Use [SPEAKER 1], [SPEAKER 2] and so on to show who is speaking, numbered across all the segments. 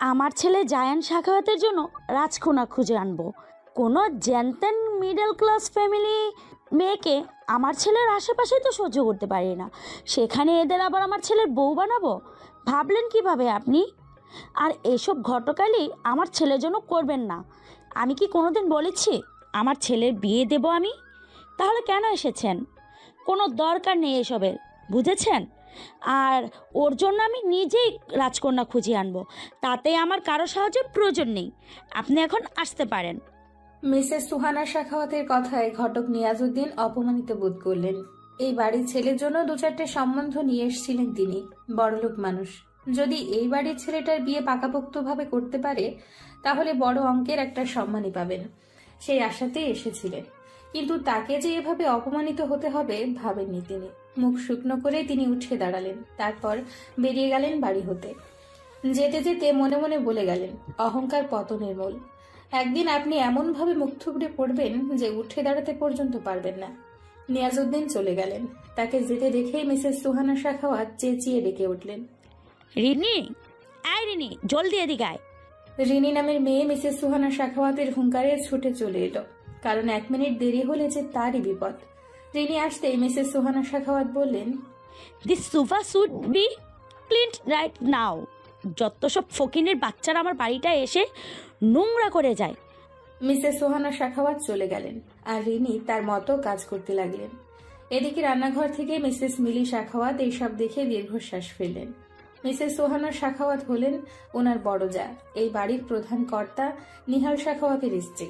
[SPEAKER 1] আমার ছেলে জায়ান সাখাওয়াতের জন্য রাজকন্যা খুঁজে আনবো। কোনো জ্যানতেন মিডল ক্লাস ফ্যামিলি মেয়েকে আমার ছেলের আশেপাশে তো সহ্য করতে পারি না, সেখানে এদের আবার আমার ছেলের বউ বানাবো? ভাবলেন কিভাবে আপনি? আর এসব ঘটকালি আমার ছেলের জন্য করবেন না। আমি কি কোনোদিন বলেছি আমার ছেলের বিয়ে দেব আমি? তাহলে কেন এসেছেন? কোনো দরকার নেই এসবের, বুঝেছেন? আর ওর জন্য আমি নিজেই রাজকন্যা খুঁজে আনবো, তাতে আমার কারো সাহায্যের প্রয়োজন নেই। আপনি এখন আসতে পারেন।
[SPEAKER 2] মিসেস সুহানা সাখাওয়াতের কথায় ঘটক নিয়াজউদ্দিন অপমানিত বোধ করলেন। এই বাড়ির ছেলের জন্য 2-4টে সম্বন্ধ নিয়ে এসেছিলেন তিনি। বড়লোক মানুষ, যদি এই বাড়ির ছেলেটার বিয়ে পাকাপোক্তভাবে করতে পারে তাহলে বড় অঙ্কের একটা সম্মানই পাবেন, সেই আশাতেই এসেছিলেন। কিন্তু তাকে যে এভাবে অপমানিত হতে হবে ভাবেননি তিনি। মুখ শুকনো করে তিনি উঠে দাঁড়ালেন, তারপর বেরিয়ে গেলেন বাড়ি হতে। যেতে যেতে মনে মনে বলে গেলেন, অহংকার পতনের মূল। একদিন আপনি এমনভাবে মুখ থুবড়ে পড়বেন যে উঠে দাঁড়াতে পর্যন্ত পারবেন না। নিয়াজউদ্দিন চলে গেলেন। তাকে যেতে দেখেই মিসেস সুহানা সাখাওয়াত চেঁচিয়ে ডেকে উঠলেন,
[SPEAKER 1] রিনি, আয় রিনি, জলদি এদিকে আয়।
[SPEAKER 2] রিনি নামের মেয়ে মিসেস সুহানা সাখাওয়াতের হুঙ্কারে ছুটে চলে এলো, কারণ 1 মিনিট দেরি হলে যে তারই বিপদ। রিনি আসতেই মিসেস সুহানা সাখাওয়াত বললেন,
[SPEAKER 1] this sofa should be cleaned right now. যত সব ফকিনের বাচ্চারা আমার বাড়িটা এসে নোংরা করে যায়।
[SPEAKER 2] মিসেস সুহানা সাখাওয়াত চলে গেলেন, আর রিনি তার মতো কাজ করতে লাগলেন। এদিকে রান্নাঘর থেকে মিসেস মিলি সাখাওয়াত এইসব দেখে দীর্ঘশ্বাস ফেললেন। মিসেস সুহানা সাখাওয়াত হলেন ওনার বড় জা, এই বাড়ির প্রধান কর্তা নিহাল সাখাওয়াতের স্ত্রী।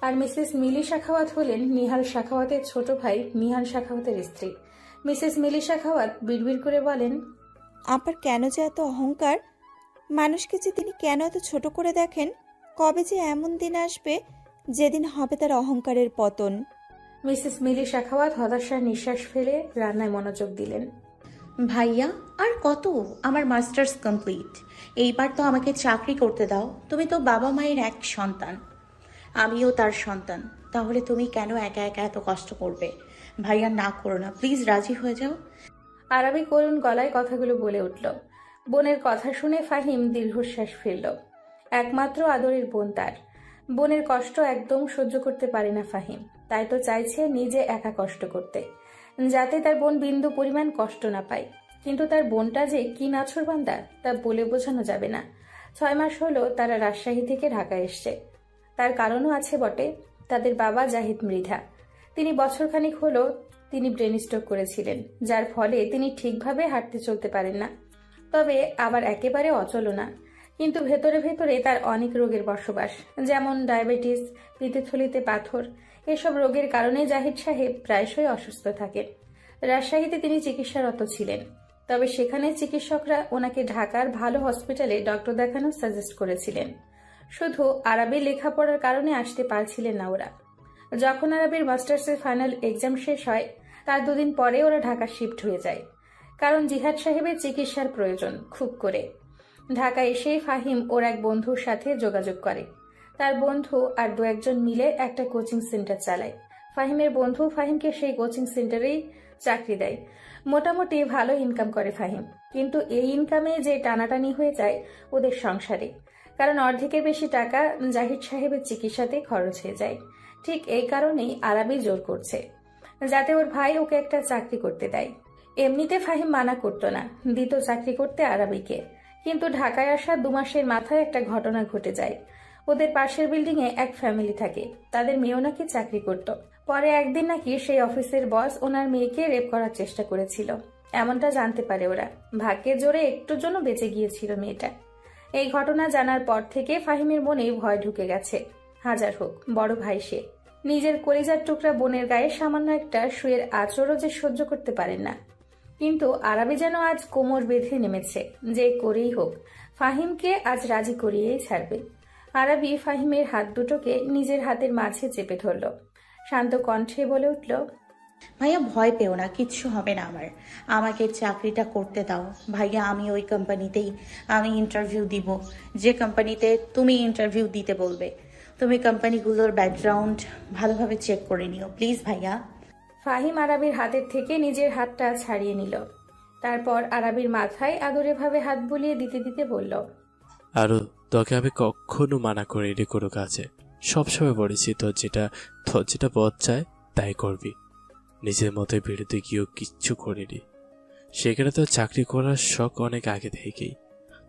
[SPEAKER 2] আর মিসেস মিলি সাখাওয়াত হলেন নিহাল সাখাওয়াতের ছোট ভাই নিহাল সাখাওয়াতের স্ত্রী। মিসেস মিলি সাখাওয়াত বিড়বিড় করে বলেন,
[SPEAKER 3] আবার কেন যে এত অহংকার? মানুষকে যে তিনি কেন এত ছোট করে দেখেন? কবে যে এমন দিন আসবে যেদিন হবে তার অহংকারের পতন।
[SPEAKER 2] মিসেস মিলি সাখাওয়াত হতাশার নিঃশ্বাস ফেলে রান্নায় মনোযোগ দিলেন।
[SPEAKER 4] ভাইয়া, আর কত? আমার মাস্টার্স কমপ্লিট। এইবার তো আমাকে চাকরি করতে দাও। তুমি তো বাবা মায়ের এক সন্তান, আমিও তার সন্তান। তাহলে তুমি কেন একা একা এত কষ্ট করবে? ভাইয়া, না করো না, প্লিজ রাজি হয়ে যাও।
[SPEAKER 2] আরবি করুণ গলায় কথাগুলো বলে উঠল। বোনের কথা শুনে ফাহিম দীর্ঘশ্বাস ফেলল। একমাত্র আদরের বোন তার। বোনের কষ্ট একদম সহ্য করতে পারে না ফাহিম, তাই তো চাইছে নিজে একা কষ্ট করতে, যাতে তার বোন বিন্দু পরিমাণ কষ্ট না পায়। কিন্তু তার বোনটা যে কি নাছোড়বান্দা তা বলে বোঝানো যাবে না। 6 মাস হলো তারা রাজশাহী থেকে ঢাকা এসছে। তার কারণও আছে বটে। তাদের বাবা জাহিদ মৃধা। তিনি বছরখানিক হলো তিনি ব্রেন স্ট্রোক করেছিলেন, যার ফলে তিনি ঠিকভাবে হাঁটতে চলতে পারেন না, তবে আবার একেবারে অচলও না। কিন্তু ভেতরে ভেতরে তার অনেক রোগের বসবাস, যেমন ডায়াবেটিস, পিত্তথলিতে পাথর। এসব রোগের কারণে জাহিদ সাহেব প্রায়শই অসুস্থ থাকেন। রাজশাহীতে তিনি চিকিৎসারত ছিলেন, তবে সেখানে চিকিৎসকরা ওনাকে ঢাকার ভালো হসপিটালে ডক্টর দেখানো সাজেস্ট করেছিলেন। শুধু আরবি লেখাপড়ার কারণে আসতে পারছিলেন না ওরা। যখন আরবির মাস্টার্সের ফাইনাল এক্সাম শেষ হয় তার 2 দিন পরে ওরা ঢাকা শিফট হয়ে যায়, কারণ জিহাদ সাহেবের চিকিৎসার প্রয়োজন খুব করে। ঢাকা এসে ফাহিম ওর এক বন্ধুর সাথে যোগাযোগ করে। তার বন্ধু আর 2-1 জন মিলে একটা কোচিং সেন্টার চালায়। ফাহিমের বন্ধু ফাহিমকে সেই কোচিং সেন্টারেই চাকরি দেয়। মোটামুটি ভালো ইনকাম করে ফাহিম, কিন্তু এই ইনকামে যে টানাটানি হয়ে যায় ওদের সংসারে, কারণ অর্ধেকের বেশি টাকা জাহিদ সাহেবের চিকিৎসাতে খরচ হয়ে যায়। ঠিক এই কারণেই আরবি জোর করছে যাতে ওর ভাই ওকে একটা চাকরি করতে দেয়। এমনিতে ফাহিম মানা করতো না, দিত চাকরি করতে আরবিকে। কিন্তু ঢাকায় আসা 2 মাসের মাথায় একটা ঘটনা ঘটে যায়। ওদের পাশের বিল্ডিং এ এক ফ্যামিলি থাকে, তাদের মেয়েও নাকি চাকরি করত। পরে একদিন নাকি সেই অফিসের বস ওনার মেয়েকে রেপ করার চেষ্টা করেছিল, এমনটা জানতে পারে ওরা। ভাগ্যের জোরে একটুর জন্য বেঁচে গিয়েছিল মেয়েটা। এই ঘটনা জানার পর থেকে ফাহিমের মনে ভয় ঢুকে গেছে। হাজার হোক বড় ভাই সে, নিজের কলিজার টুকরা বোনের গায়ে সামান্য একটা শুয়ের আঁচড়ও যে সহ্য করতে পারেন না। কিন্তু আরবি যেন আজ কোমর বেঁধে নেমেছে, যে করেই হোক ফাহিমকে আজ রাজি করিয়েই ছাড়বে। আরবি ফাহিমের হাত দুটোকে নিজের হাতের মাঝে চেপে ধরল, শান্ত কণ্ঠে বলে উঠল,
[SPEAKER 4] ভাইয়া, ভয় পেও না, কিচ্ছু হবে না আমার। আমাকে চাকরিটা করতে দাও ভাইয়া। আমি ওই কোম্পানিতেই আমি ইন্টারভিউ দিব, যে কোম্পানিতে তুমি ইন্টারভিউ দিতে বলবে। তুমি কোম্পানিগুলোর ব্যাকগ্রাউন্ড ভালোভাবে চেক করে নিও প্লিজ ভাইয়া।
[SPEAKER 2] ফাহিম আরবির হাতের থেকে নিজের হাতটা ছাড়িয়ে নিল। তারপর আরবির মাথায় আদরে ভাবে হাত বুলিয়ে দিতে দিতে বলল,
[SPEAKER 5] আরো তোকে আমি কখনো মানা করিনি কোনো কাজে। সবসময় বলেছি তোর যেটা পথ চায় তাই করবি। নিজের মতোই বেরোতে গিয়েও কিচ্ছু করিনি। সেখানে তোর চাকরি করার শখ অনেক আগে থেকেই।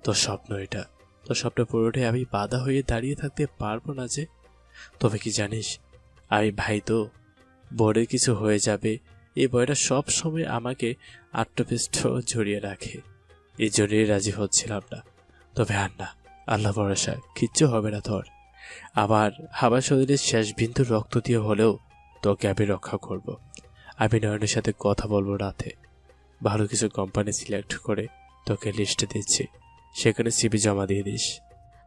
[SPEAKER 5] তোর স্বপ্ন এটা, তোর স্বপ্ন পুরোটাই আমি বাধা হয়ে দাঁড়িয়ে থাকতে পারবো না যে। তবে কি জানিস, আমি ভাই তো, বড় কিছু হয়ে যাবে এই বয়টা সব সময় আমাকে আত্মপিষ্ঠ জড়িয়ে রাখে। এই জন্যই রাজি হচ্ছিলাম না। তবে আর না, আল্লাহ ভরসা, কিচ্ছু হবে না তোর। আমার শরীরের শেষ বিন্দু রক্ত দিয়ে হলেও তোকে আমি রক্ষা করব। আমি নয়নের সাথে কথা বলবো রাতে। ভালো কিছু কোম্পানি সিলেক্ট করে তোকে লিস্টে দিচ্ছি, সেখানে সিভি জমা দিয়ে দিস।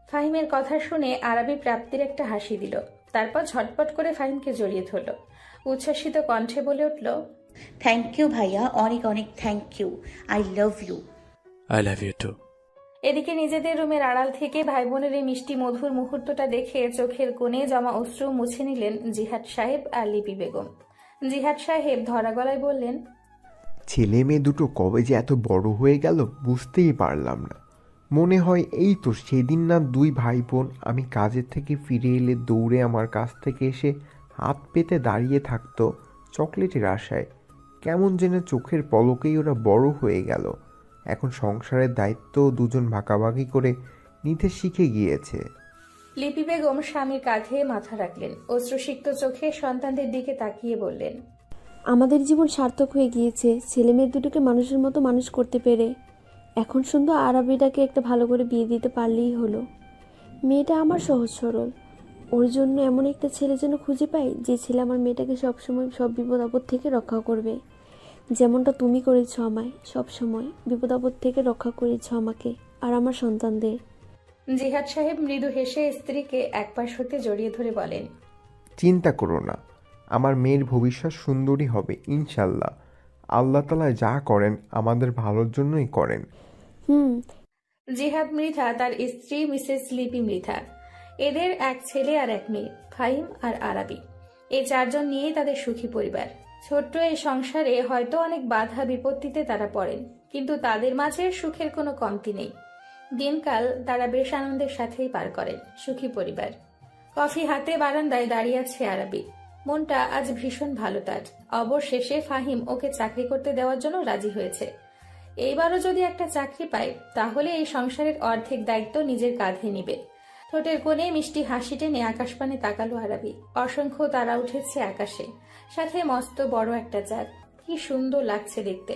[SPEAKER 2] ফাহিমের কথা শুনে আরবি প্রাপ্তির একটা হাসি দিল, তারপর ঝটপট করে ফাহিমকে জড়িয়ে ধরল। উচ্ছ্বাসিত কণ্ঠে বলে উঠল,
[SPEAKER 4] থ্যাংক ইউ ভাইয়া, অনেক অনেক thank you. I love you.
[SPEAKER 5] I love you too.
[SPEAKER 2] এদিকে নিজেদের রুমের আড়াল থেকে ভাই বোনের এই মিষ্টি মধুর মুহূর্তটা দেখে চোখের কোণে জমা অশ্রু মুছে নিলেন জিহাদ সাহেব আর লিপি বেগম। জিহাদ সাহেব ধরা গলায় বললেন,
[SPEAKER 6] ছেলে মেয়ে দুটো কবে যে এত বড় হয়ে গেল বুঝতেই পারলাম না। মনে হয় এই তো সেদিন না দুই ভাই বোন আমি কাজের থেকে ফিরে এলে দৌড়ে আমার কাছ থেকে এসে হাত পেতে দাঁড়িয়ে থাকতো চকলেটের আশায়। কেমন যেন চোখের পলকেই ওরা বড় হয়ে গেল। এখন সংসারের দায়িত্ব দুজন ভাগাভাগি করে নিতে শিখে গিয়েছে।
[SPEAKER 2] লিপি বেগম স্বামীর কাঁধে মাথা রাখলেন, অশ্রুসিক্ত চোখে সন্তানদের দিকে তাকিয়ে বললেন,
[SPEAKER 7] আমাদের জীবন সার্থক হয়ে গিয়েছে ছেলেমেয়ে দুটোকে মানুষের মতো মানুষ করতে পেরে। এখন শুধু আরবিটাকে একটা ভালো করে বিয়ে দিতে পারলেই হলো। মেয়েটা আমার সহজ সরল, ওর জন্য এমন একটা ছেলে যেন খুঁজে পাই যে ছেলে আমার মেয়েটাকে সবসময় সব বিপদ আপদ থেকে রক্ষা করবে, যেমনটা তুমি করেছো আমায়। সবসময় বিপদ আপদ থেকে রক্ষা করেছো আমাকে আর আমার সন্তানদের।
[SPEAKER 2] জিহাদ সাহেব মৃদু হেসে স্ত্রীকে একপাশ হতে জড়িয়ে ধরে বলেন,
[SPEAKER 6] চিন্তা করো না, আমার মেয়ের ভবিষ্যৎ সুন্দরী হবে ইনশাল্লাহ। আল্লাহ তাআলা যা করেন আমাদের ভালোর জন্যই করেন।
[SPEAKER 2] জিহাদ মৃধা তার স্ত্রী মিসেস লিপি মৃধা, এদের এক ছেলে আর এক মেয়ে, ফাহিম আর আরাবি। এই চারজন নিয়েই তাদের সুখী পরিবার। ছোট্ট এই সংসারে হয়তো অনেক বাধা বিপত্তিতে তারা পড়েন, কিন্তু তাদের মাঝে সুখের কোনো কমতি নেই। দিনকাল তারা বেশ আনন্দের সাথেই পার করেন। সুখী পরিবার। কফি হাতে বারান্দায় দাঁড়িয়ে আছে আরাবি। মনটা আজ ভীষণ ভালো তার। অবশেষে ফাহিম ওকে চাকরি করতে দেওয়ার জন্য রাজি হয়েছে। এইবারও যদি একটা চাকরি পায় তাহলে এই সংসারের অর্ধেক দায়িত্ব নিজের কাঁধে নিবে। ঠোঁটের কোণে মিষ্টি হাসি টেনে আকাশপানে তাকালো আরাবি। অসংখ্য তারা উঠেছে আকাশে, সাথে মস্ত বড় একটা চাঁদ। কি সুন্দর লাগছে দেখতে।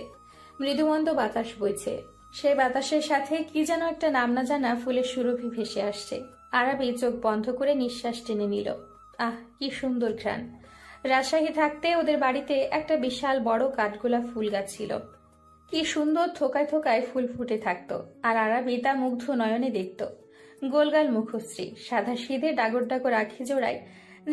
[SPEAKER 2] মৃদুমন্দ বাতাস বইছে, সে বাতাসের সাথে কি যেন একটা নাম না জানা ফুলের সুরভি ভেসে আসছে। আরাবি চোখ বন্ধ করে নিঃশ্বাস টেনে নিল। আহ, কি সুন্দর ঘ্রাণ। রাজশাহী থাকতে ওদের বাড়িতে একটা বিশাল বড় কাঠগোলাপ ফুল গাছ ছিল। কি সুন্দর থোকায় থোকায় ফুল ফুটে থাকতো, আর আরাবি তা মুগ্ধ নয়নে দেখত। গোলগাল মুখশ্রী, সাদা সিধে ডাগর ডাগর আখি জোড়ায়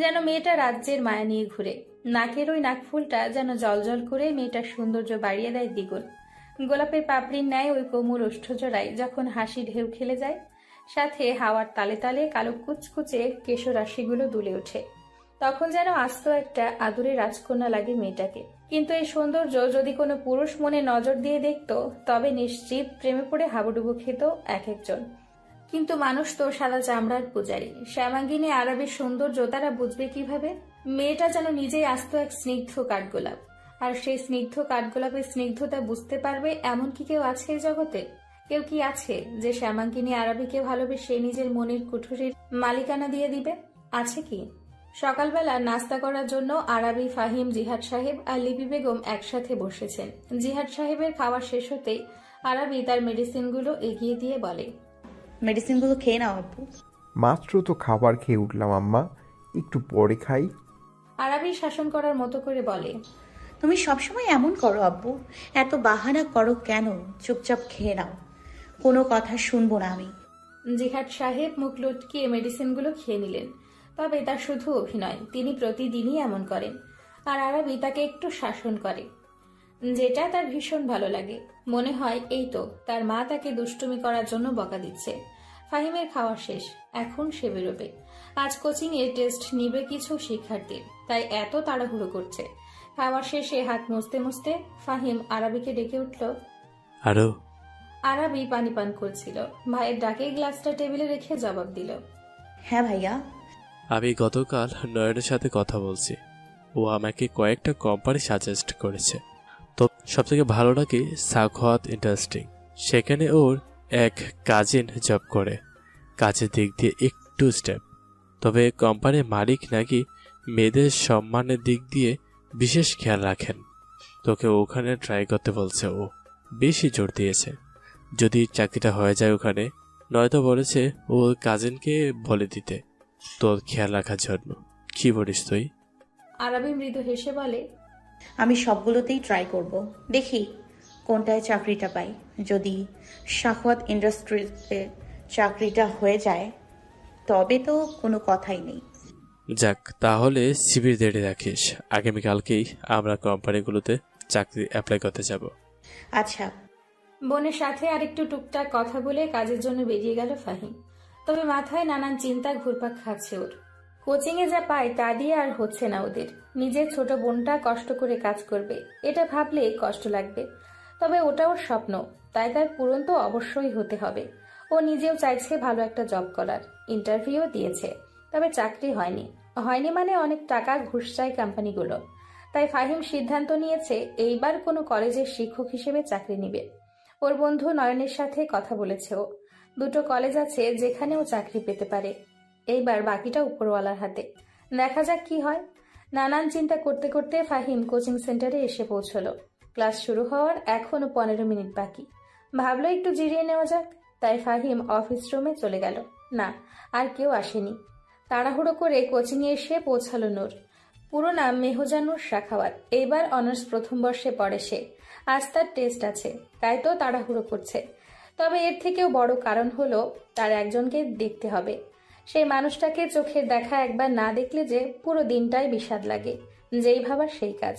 [SPEAKER 2] যেন মেয়েটা রাজ্যের মায়া নিয়ে ঘুরে। নাকের ওই নাকফুলটা যেন জলজল করে মেয়েটার সৌন্দর্য বাড়িয়ে দেয় দ্বিগুণ। গোলাপের পাপড়ির ন্যায় ওই কোমল ওষ্ঠজোড়ায় যখন হাসি ঢেউ খেলে যায়, সাথে হাওয়ার তালে তালে কালো কুচকুচে কেশরাশিগুলো দুলে ওঠে, তখন যেন আস্ত একটা আদুরে রাজকন্যা লাগে মেয়েটাকে। কিন্তু এই সৌন্দর্য যদি কোনো পুরুষ মনে নজর দিয়ে দেখত তবে নিশ্চিত প্রেমে পড়ে হাবুডুবু খেত এক একজন। কিন্তু মানুষ তো সাদা চামড়ার পূজারী। শ্যামাঙ্গিনী আরবের সৌন্দর্য তারা বুঝবে কিভাবে? মেয়েটা যেন নিজেই আস্ত এক স্নিগ্ধ কাঠগোলাপ, আর সেই স্নিগ্ধ কাঠগোলাপের স্নিগ্ধতা বুঝতে পারবে এমন কি কেউ আছে এই জগতে? কেউ কি আছে যে শ্যামাঙ্গিনী আরবিকে ভালোবেসে নিজের মনের কুঠুরির মালিকানা দিয়ে দিবে? আছে কি? সকালবেলা নাস্তা করার জন্য আরাবি, ফাহিম, জিহাদ সাহেব আর লিপি বেগম একসাথে বসেছেন। জিহাদ সাহেবের খাওয়া শেষ হতেই আরাবি তার মেডিসিনগুলো এগিয়ে দিয়ে বলে,
[SPEAKER 4] মেডিসিনগুলো খেয়ে নাও আব্বু।
[SPEAKER 6] মাত্র তো খাবার খেয়ে উঠলাম আম্মা, একটু পরে খাই।
[SPEAKER 2] আরাবি শাসন করার মতো করে বলে,
[SPEAKER 4] তুমি সবসময় এমন করো আব্বু, এত বাহানা করো কেন? চুপচাপ খেয়ে নাও, কোনো কথা শুনবো না আমি।
[SPEAKER 2] জিহাদ সাহেব মুখ লটকিয়ে মেডিসিনগুলো খেয়ে নিলেন। তবে তা শুধু অভিনয়, তিনি প্রতিদিনই এমন করেন। আর আরাবি তাকে একটু শাসন করে, যেটা তার ভীষণ ভালো লাগে। মনে হয় এই তো তার মা তাকে দুষ্টুমি করার জন্য বকা দিচ্ছে। ফাহিমের খাওয়া শেষ, এখন সে বেরোবে। আজ কোচিং এ টেস্ট নিবে কিছু শিক্ষার্থী, তাই এত তাড়াহুড়ো করছে। খাওয়া শেষে হাত মুছতে মুছতে ফাহিম আরাবিকে ডেকে উঠল। আরাবি পানি পান করছিল। ভাইয়ের ডাকে গ্লাসটা টেবিলে রেখে জবাব দিল,
[SPEAKER 4] হ্যাঁ ভাইয়া।
[SPEAKER 5] আমি গতকাল নয়নের সাথে কথা বলছি। ও আমাকে কয়েকটা কোম্পানি সাজেস্ট করেছে। তো সবথেকে ভালো লাগে সাখাওয়াত ইন্ডাস্ট্রি। সেখানে ওর এক কাজিন জব করে। কাজের দিক দিয়ে একটু স্টেপ, তবে কোম্পানির মালিক নাকি মেয়েদের সম্মানের দিক দিয়ে বিশেষ খেয়াল রাখেন। তোকে ওখানে ট্রাই করতে বলছে। ও বেশি জোর দিয়েছে যদি চাকরিটা হয়ে যায় ওখানে, নয়তো বলেছে ও কাজিনকে বলে দিতে তোর খেয়াল রাখার জন্য। কি বলিস তুই?
[SPEAKER 2] আরাবি মৃদু হেসে বলে,
[SPEAKER 4] আমি সবগুলোতেই ট্রাই করব, দেখি কোনটায় চাকরিটা পাই। যদি সাখাওয়াত ইন্ডাস্ট্রিতে চাকরিটা হয়ে যায় তবে তো কোনো কথাই নেই।
[SPEAKER 5] যাক, তাহলে সিভির রেডি রাখিস। আগামীকালকেই আমরা কোম্পানিগুলোতে চাকরি অ্যাপ্লাই করতে যাব।
[SPEAKER 2] আচ্ছা। বোনের সাথে আরেকটু টুকটাক কথা বলে কাজের জন্য বেরিয়ে গেল ফাহিম। তবে মাথায় নানান চিন্তা ঘুরপাক খাচ্ছে ওর। কোচিংয়ে যা পায় তা দিয়ে আর হচ্ছে না ওদের। নিজের ছোট বোনটা কষ্ট করে কাজ করবে, এটা ভাবলে কষ্ট লাগবে। তবে ওটা ওর স্বপ্ন, তাই তার পূরণ তো অবশ্যই হতে হবে। ও নিজেও চাইছে ভালো একটা জব করার। ইন্টারভিউ দিয়েছে, তবে চাকরি হয়নি। মানে অনেক টাকা ঘুষ চায় কোম্পানিগুলো। তাই ফাহিম সিদ্ধান্ত নিয়েছে এইবার কোনো কলেজের শিক্ষক হিসেবে চাকরি নিবে। ওর বন্ধু নয়নের সাথে কথা বলেছে ও। দুটো কলেজ আছে যেখানে ও চাকরি পেতে পারে। এইবার বাকিটা উপরওয়ালার হাতে, দেখা যাক কি হয়। নানান চিন্তা করতে করতে ফাহিম কোচিং সেন্টারে এসে পৌঁছলো। ক্লাস শুরু হওয়ার এখনো 15 মিনিট বাকি। ভাবলো একটু জিরিয়ে নেওয়া যাক, তাই ফাহিম অফিস রুমে চলে গেল। না, আর কেউ আসেনি। তাড়াহুড়ো করে কোচিংয়ে এসে পৌঁছালো নূর। পুরো নাম মেহজানুর শাখাওয়াত। এইবার অনার্স প্রথম বর্ষে পড়ে সে। আজ তার টেস্ট আছে, তাই তো তাড়াহুড়ো করছে। তবে এর থেকেও বড় কারণ হলো তার একজনকে দেখতে হবে। সেই মানুষটাকে চোখের দেখা একবার না দেখলে যে পুরো দিনটাই বিষাদ লাগে। যেই ভাবার সেই কাজ।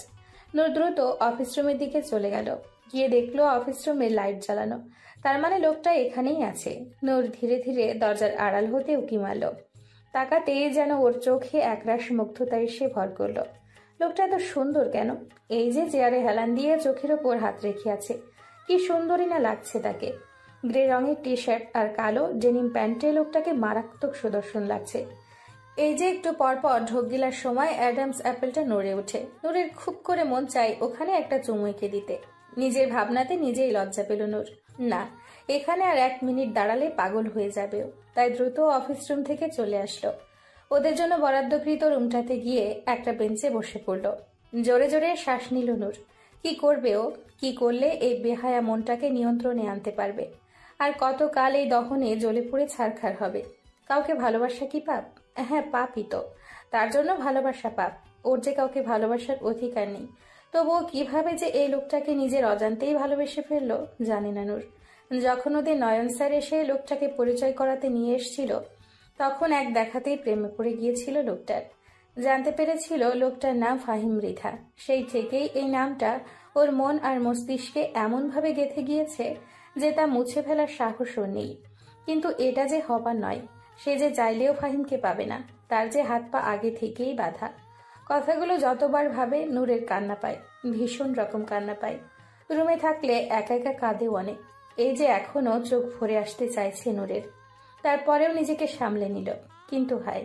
[SPEAKER 2] নূর দ্রুত অফিস রুমের দিকে চলে গেল। গিয়ে দেখলো অফিস রুমে লাইট জ্বালানো। তার মানে লোকটা এখানেই আছে। নূর ধীরে ধীরে দরজার আড়াল হতে উকি মারল। তাকাতেই যেন ওর চোখে একরাশ মুগ্ধতা এসে ভর করল। লোকটা এত সুন্দর কেন? এই যে চেয়ারে হেলান দিয়ে চোখের ওপর হাত রেখে আছে, কি সুন্দরই না লাগছে তাকে। গ্রে রঙের টি শার্ট আর কালো ডেনিম প্যান্টে লোকটাকে মারাত্মক সুদর্শন লাগছে। এই যে একটু পরপর ঢোক গিলার সময় অ্যাডামস অ্যাপেলটা নড়ে ওঠে। নূরের খুব করে মন চাই ওখানে একটা চুমু এঁকে দিতে। নিজের ভাবনাতে নিজেই লজ্জা পেল নূর। না, এখানে আর 1 মিনিট দাঁড়ালে পাগল হয়ে যাবে। তাই দ্রুত অফিস রুম থেকে চলে আসলো। ওদের জন্য বরাদ্দকৃত রুমটাতে গিয়ে একটা বেঞ্চে বসে পড়ল। জোরে জোরে শ্বাস নিল নূর। কি করবে ও? কি করলে এই বেহায়া মনটাকে নিয়ন্ত্রণে আনতে পারবে? আর কতকাল এই দহনে জ্বলে পুড়ে ছারখার হবে? কাউকে ভালোবাসা কি পাপ? হ্যাঁ, পাপই তো। তার জন্য ভালোবাসা পাপ। ওর যে কাউকে ভালোবাসার অধিকার নেই। তবুও কিভাবে যে এই লোকটাকে নিজের অজান্তেই ভালোবেসে ফেললো জানে না নূর। যখন ওদের নয়ন স্যার এসে লোকটাকে পরিচয় করাতে নিয়ে এসেছিল, তখন এক দেখাতেই প্রেমে পড়ে গিয়েছিল লোকটার। জানতে পেরেছিল লোকটার নাম ফাহিম মৃধা। সেই থেকেই এই নামটা ওর মন আর মস্তিষ্কে এমনভাবে গেঁথে গিয়েছে যে তা মুছে ফেলার সাহসও নেই। কিন্তু এটা যে হবার নয়। সে যে চাইলেও ফাহিমকে পাবে না। তার যে হাত পা আগে থেকেই বাঁধা। কথাগুলো যতবার ভাবে নূরের কান্না পায়, ভীষণ রকম কান্না পায়। রুমে থাকলে একা একা কাঁদেও অনেক। এই যে এখনো চোখ ভরে আসতে চাইছে নূরের, তারপরেও নিজেকে সামলে নিল। কিন্তু হায়,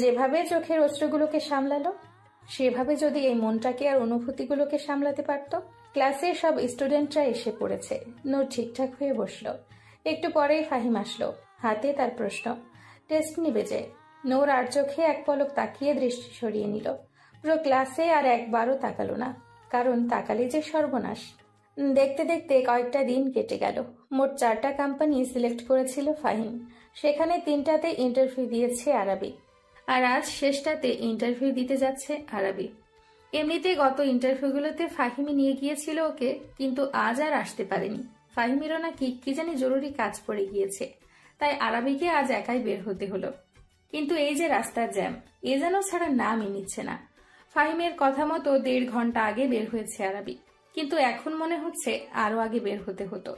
[SPEAKER 2] যেভাবে চোখের অশ্রুগুলোকে সামলালো, সেভাবে যদি এই মনটাকে আর অনুভূতিগুলোকে সামলাতে পারত। ক্লাসে সব স্টুডেন্টরা এসে পড়েছে। নূর ঠিকঠাক হয়ে বসলো। একটু পরেই ফাহিম আসলো, হাতে তার প্রশ্ন। টেস্ট নিবে যে। নূর আর চোখে এক পলক তাকিয়ে দৃষ্টি সরিয়ে নিল। পুরো ক্লাসে আর একবারও তাকালো না, কারণ তাকালে যে সর্বনাশ। দেখতে দেখতে কয়েকটা দিন কেটে গেল। মোট 4টা কোম্পানি সিলেক্ট করেছিল ফাহিম। সেখানে 3টাতে ইন্টারভিউ দিয়েছে আরাবি, আর আজ শেষটাতে ইন্টারভিউ দিতে যাচ্ছে আরাবি। এমনিতে গত ইন্টারভিউগুলোতে ফাহিমি নিয়ে গিয়েছিল ওকে, কিন্তু আজ আর আসতে পারেনি। ফাহিমেরও নাকি কি জানি জরুরি কাজ পড়ে গিয়েছে, তাই আরাবিকে আজ একাই বের হতে হলো। কিন্তু এই যে রাস্তার জ্যাম, এ যেন ছাড়া নামই নিচ্ছে না। ফাহিমের কথা মতো 1.5 ঘন্টা আগে বের হয়েছে আরাবি, কিন্তু এখন মনে হচ্ছে আরো আগে বের হতে হতো।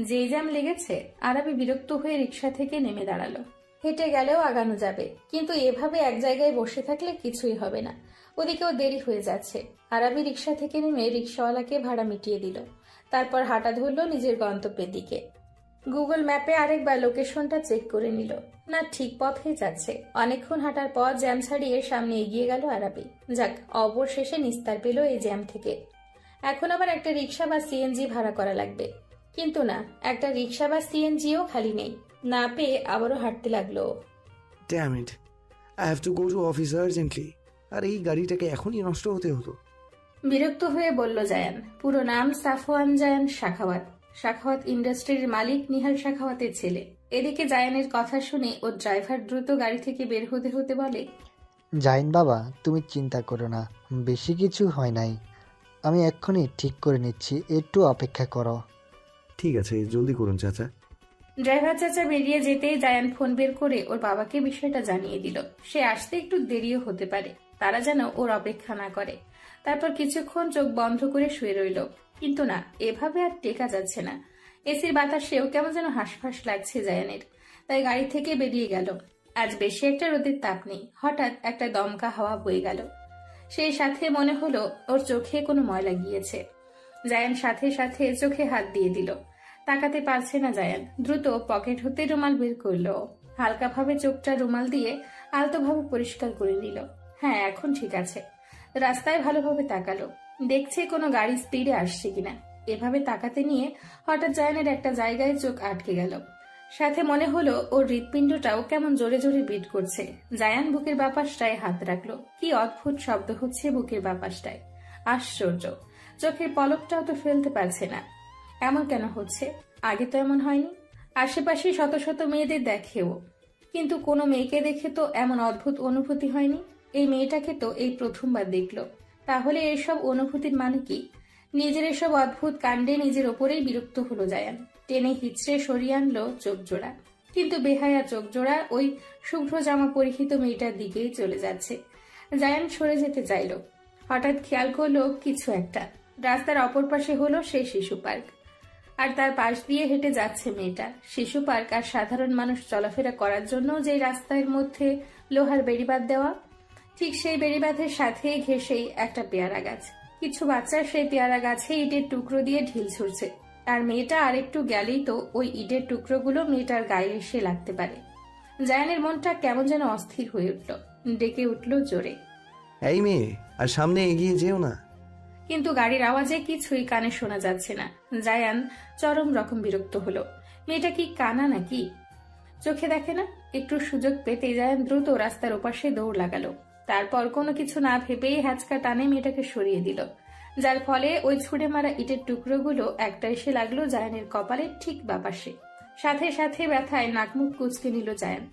[SPEAKER 2] যেই জ্যাম লেগেছে, আরাবি বিরক্ত হয়ে রিক্সা থেকে নেমে দাঁড়ালো। হেঁটে গেলেও আগানো যাবে, কিন্তু এভাবে এক জায়গায় বসে থাকলে কিছুই হবে না। ওদিকেও দেরি হয়ে যাচ্ছে। আরাবি রিক্সা থেকে নেমে রিক্সাওয়ালাকে ভাড়া মিটিয়ে দিল। তারপর হাঁটা ধরল নিজের গন্তব্যের দিকে। গুগল ম্যাপে আরেকবার লোকেশনটা চেক করে নিল। না, ঠিক পথেই যাচ্ছে। অনেকক্ষণ হাঁটার পর জ্যাম ছাড়িয়ে সামনে এগিয়ে গেল আরাবি। যাক, অবশেষে নিস্তার পেল এই জ্যাম থেকে। এখন আবার একটা রিক্সা বা সিএনজি ভাড়া করা লাগবে। কিন্তু না, একটা রিক্সা বা সিএনজিও খালি নেই। না পেয়ে আবারও হাঁটতে লাগলো।
[SPEAKER 8] Damn it, I have to go to office urgently. আর এই গাড়িটাকে এখনই নষ্ট হতে হতো।
[SPEAKER 2] বিরক্ত হয়ে বলল জায়ান। পুরো নাম সাফওয়ান জায়ান শাখাওয়াত। শাখাওয়াত ইন্ডাস্ট্রির মালিক নিহাল শাখাওয়াতের ছেলে। এদিকে জায়ানের কথা শুনে ওর ড্রাইভার দ্রুত গাড়ি থেকে বের হতে হতে বলে,
[SPEAKER 9] জাইন বাবা, তুমি চিন্তা করো না, বেশি কিছু হয় নাই। আমি এক্ষুনি ঠিক করে নিচ্ছি, একটু অপেক্ষা করো।
[SPEAKER 8] ঠিক আছে, জলদি করুন চাচা।
[SPEAKER 2] ড্রাইভার চাচা বেরিয়ে যেতেই জায়ান ফোন বের করে ওর বাবাকে বিষয়টা জানিয়ে দিল। সে আসতে একটু দেরিও হতে পারে, তারা যেন ওর অপেক্ষা না করে। তারপর কিছুক্ষণ চোখ বন্ধ করে শুয়ে রইল। কিন্তু না, এভাবে আর টেকা যাচ্ছে না। এসির বাতাসেও কেমন যেন হাঁসফাঁস লাগছে জায়ানের। তাই গাড়ি থেকে বেরিয়ে গেল। আজ বেশি একটা রোদের তাপ নেই। হঠাৎ একটা দমকা হাওয়া বয়ে গেল। সেই সাথে মনে হলো ওর চোখে কোনো ময়লা গিয়েছে। জায়ান সাথে সাথে চোখে হাত দিয়ে দিল। তাকাতে পারছে না জায়ান। দ্রুত পকেট হতে রুমাল বের করলো। হালকাভাবে চোখটা রুমাল দিয়ে আলতোভাবে পরিষ্কার করে নিল। হ্যাঁ, এখন ঠিক আছে। রাস্তায় ভালোভাবে তাকালো, দেখছে কোনো গাড়ি স্পিডে আসছে কিনা। এভাবে তাকাতে নিয়ে হঠাৎ জায়ানের একটা জায়গায় চোখ আটকে গেল। সাথে মনে হলো ওর হৃৎপিণ্ডটাও কেমন জোরে জোরে বিট করছে। জায়ান বুকের বাপাসটায় হাত রাখলো। কি অদ্ভুত শব্দ হচ্ছে বুকের বাপাসটায়। আশ্চর্য, চোখের পলকটাও তো ফেলতে পারছে না। এমন কেন হচ্ছে? আগে তো এমন হয়নি। আশেপাশে শত শত মেয়েদের দেখেও, কিন্তু কোনো মেয়েকে দেখে তো এমন অদ্ভুত অনুভূতি হয়নি। এই মেয়েটাকে তো এই প্রথমবার দেখলো। তাহলে এসব অনুভূতির মানে কি? নিজের এসব অদ্ভুত কাণ্ডে নিজের ওপরেই বিরক্ত হলো জায়ান। টেনে হিচড়ে সরিয়ে আনলো চোখ জোড়া। কিন্তু বেহায়া চোখ জোড়া ওই শুভ্র জামা পরিহিত মেয়েটার দিকেই চলে যাচ্ছে। জায়ান সরে যেতে চাইল। হঠাৎ খেয়াল করলো কিছু একটা। রাস্তার অপর পাশে হলো সেই শিশু পার্ক, আর তার পাশ দিয়ে হেঁটে যাচ্ছে মেয়েটা। শিশু পার্ক আর সাধারণ মানুষ চলাফেরা করার জন্য যে রাস্তার মধ্যে লোহার বেড়িবাঁধ দেওয়া, ঠিক সেই বেড়িবাঁধের সাথে ঘেঁষেই একটা পেয়ারা গাছ। কিছু বাচ্চা সেই পেয়ারা গাছে ইটের টুকরো দিয়ে ঢিল ছুড়ছে। আর মেয়েটা আর একটু গেলেই তো ওই ইটের টুকরোগুলো মেয়েটার গায়ে এসে লাগতে পারে। জায়ানের মনটা কেমন যেন অস্থির হয়ে উঠল। ডেকে উঠল জোরে,
[SPEAKER 8] এই মেয়ে, আর সামনে এগিয়ে যেও না।
[SPEAKER 2] কিন্তু গাড়ির আওয়াজে কিছুই কানে শোনা যাচ্ছে না। জায়ান চরম রকম বিরক্ত হলো। মেয়েটা কি কানা নাকি? চোখে দেখে না? একটু সুযোগ পেতে জায়ান দ্রুত রাস্তার ওপাশে দৌড় লাগালো। তারপর কোনো কিছু না ভেবেই হ্যাচকা টানে মেয়েটাকে সরিয়ে দিল, যার ফলে ওই ছুঁড়ে মারা ইটের টুকরোগুলো একটা এসে লাগলো জায়ানের কপালের ঠিক বাপাশে। সাথে সাথে ব্যথায় নাকমুখ কুঁচকে নিল জায়ান,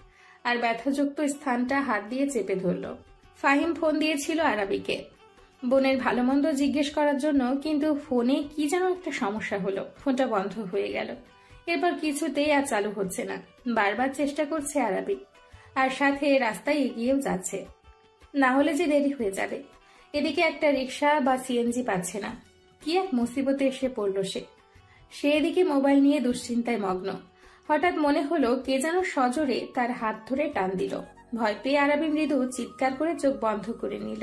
[SPEAKER 2] আর ব্যথাযুক্ত স্থানটা হাত দিয়ে চেপে ধরল। ফাহিম ফোন দিয়েছিল আরাবিকে বোনের ভালো মন্দ জিজ্ঞেস করার জন্য, কিন্তু ফোনে কি যেন একটা সমস্যা হলো। ফোনটা বন্ধ হয়ে গেল। এরপর কিছুতেই আর চালু হচ্ছে না। বারবার চেষ্টা করছে আরাবি, আর সাথে রাস্তায় এগিয়েও যাচ্ছে, না হলে যে দেরি হয়ে যাবে। এদিকে একটা রিক্সা বা সিএনজি পাচ্ছে না। কি এক মুসিবতে এসে পড়ল সে এদিকে মোবাইল নিয়ে দুশ্চিন্তায় মগ্ন। হঠাৎ মনে হলো কে যেন সজোরে তার হাত ধরে টান দিল। ভয় পেয়ে আরাবি মৃদু চিৎকার করে চোখ বন্ধ করে নিল।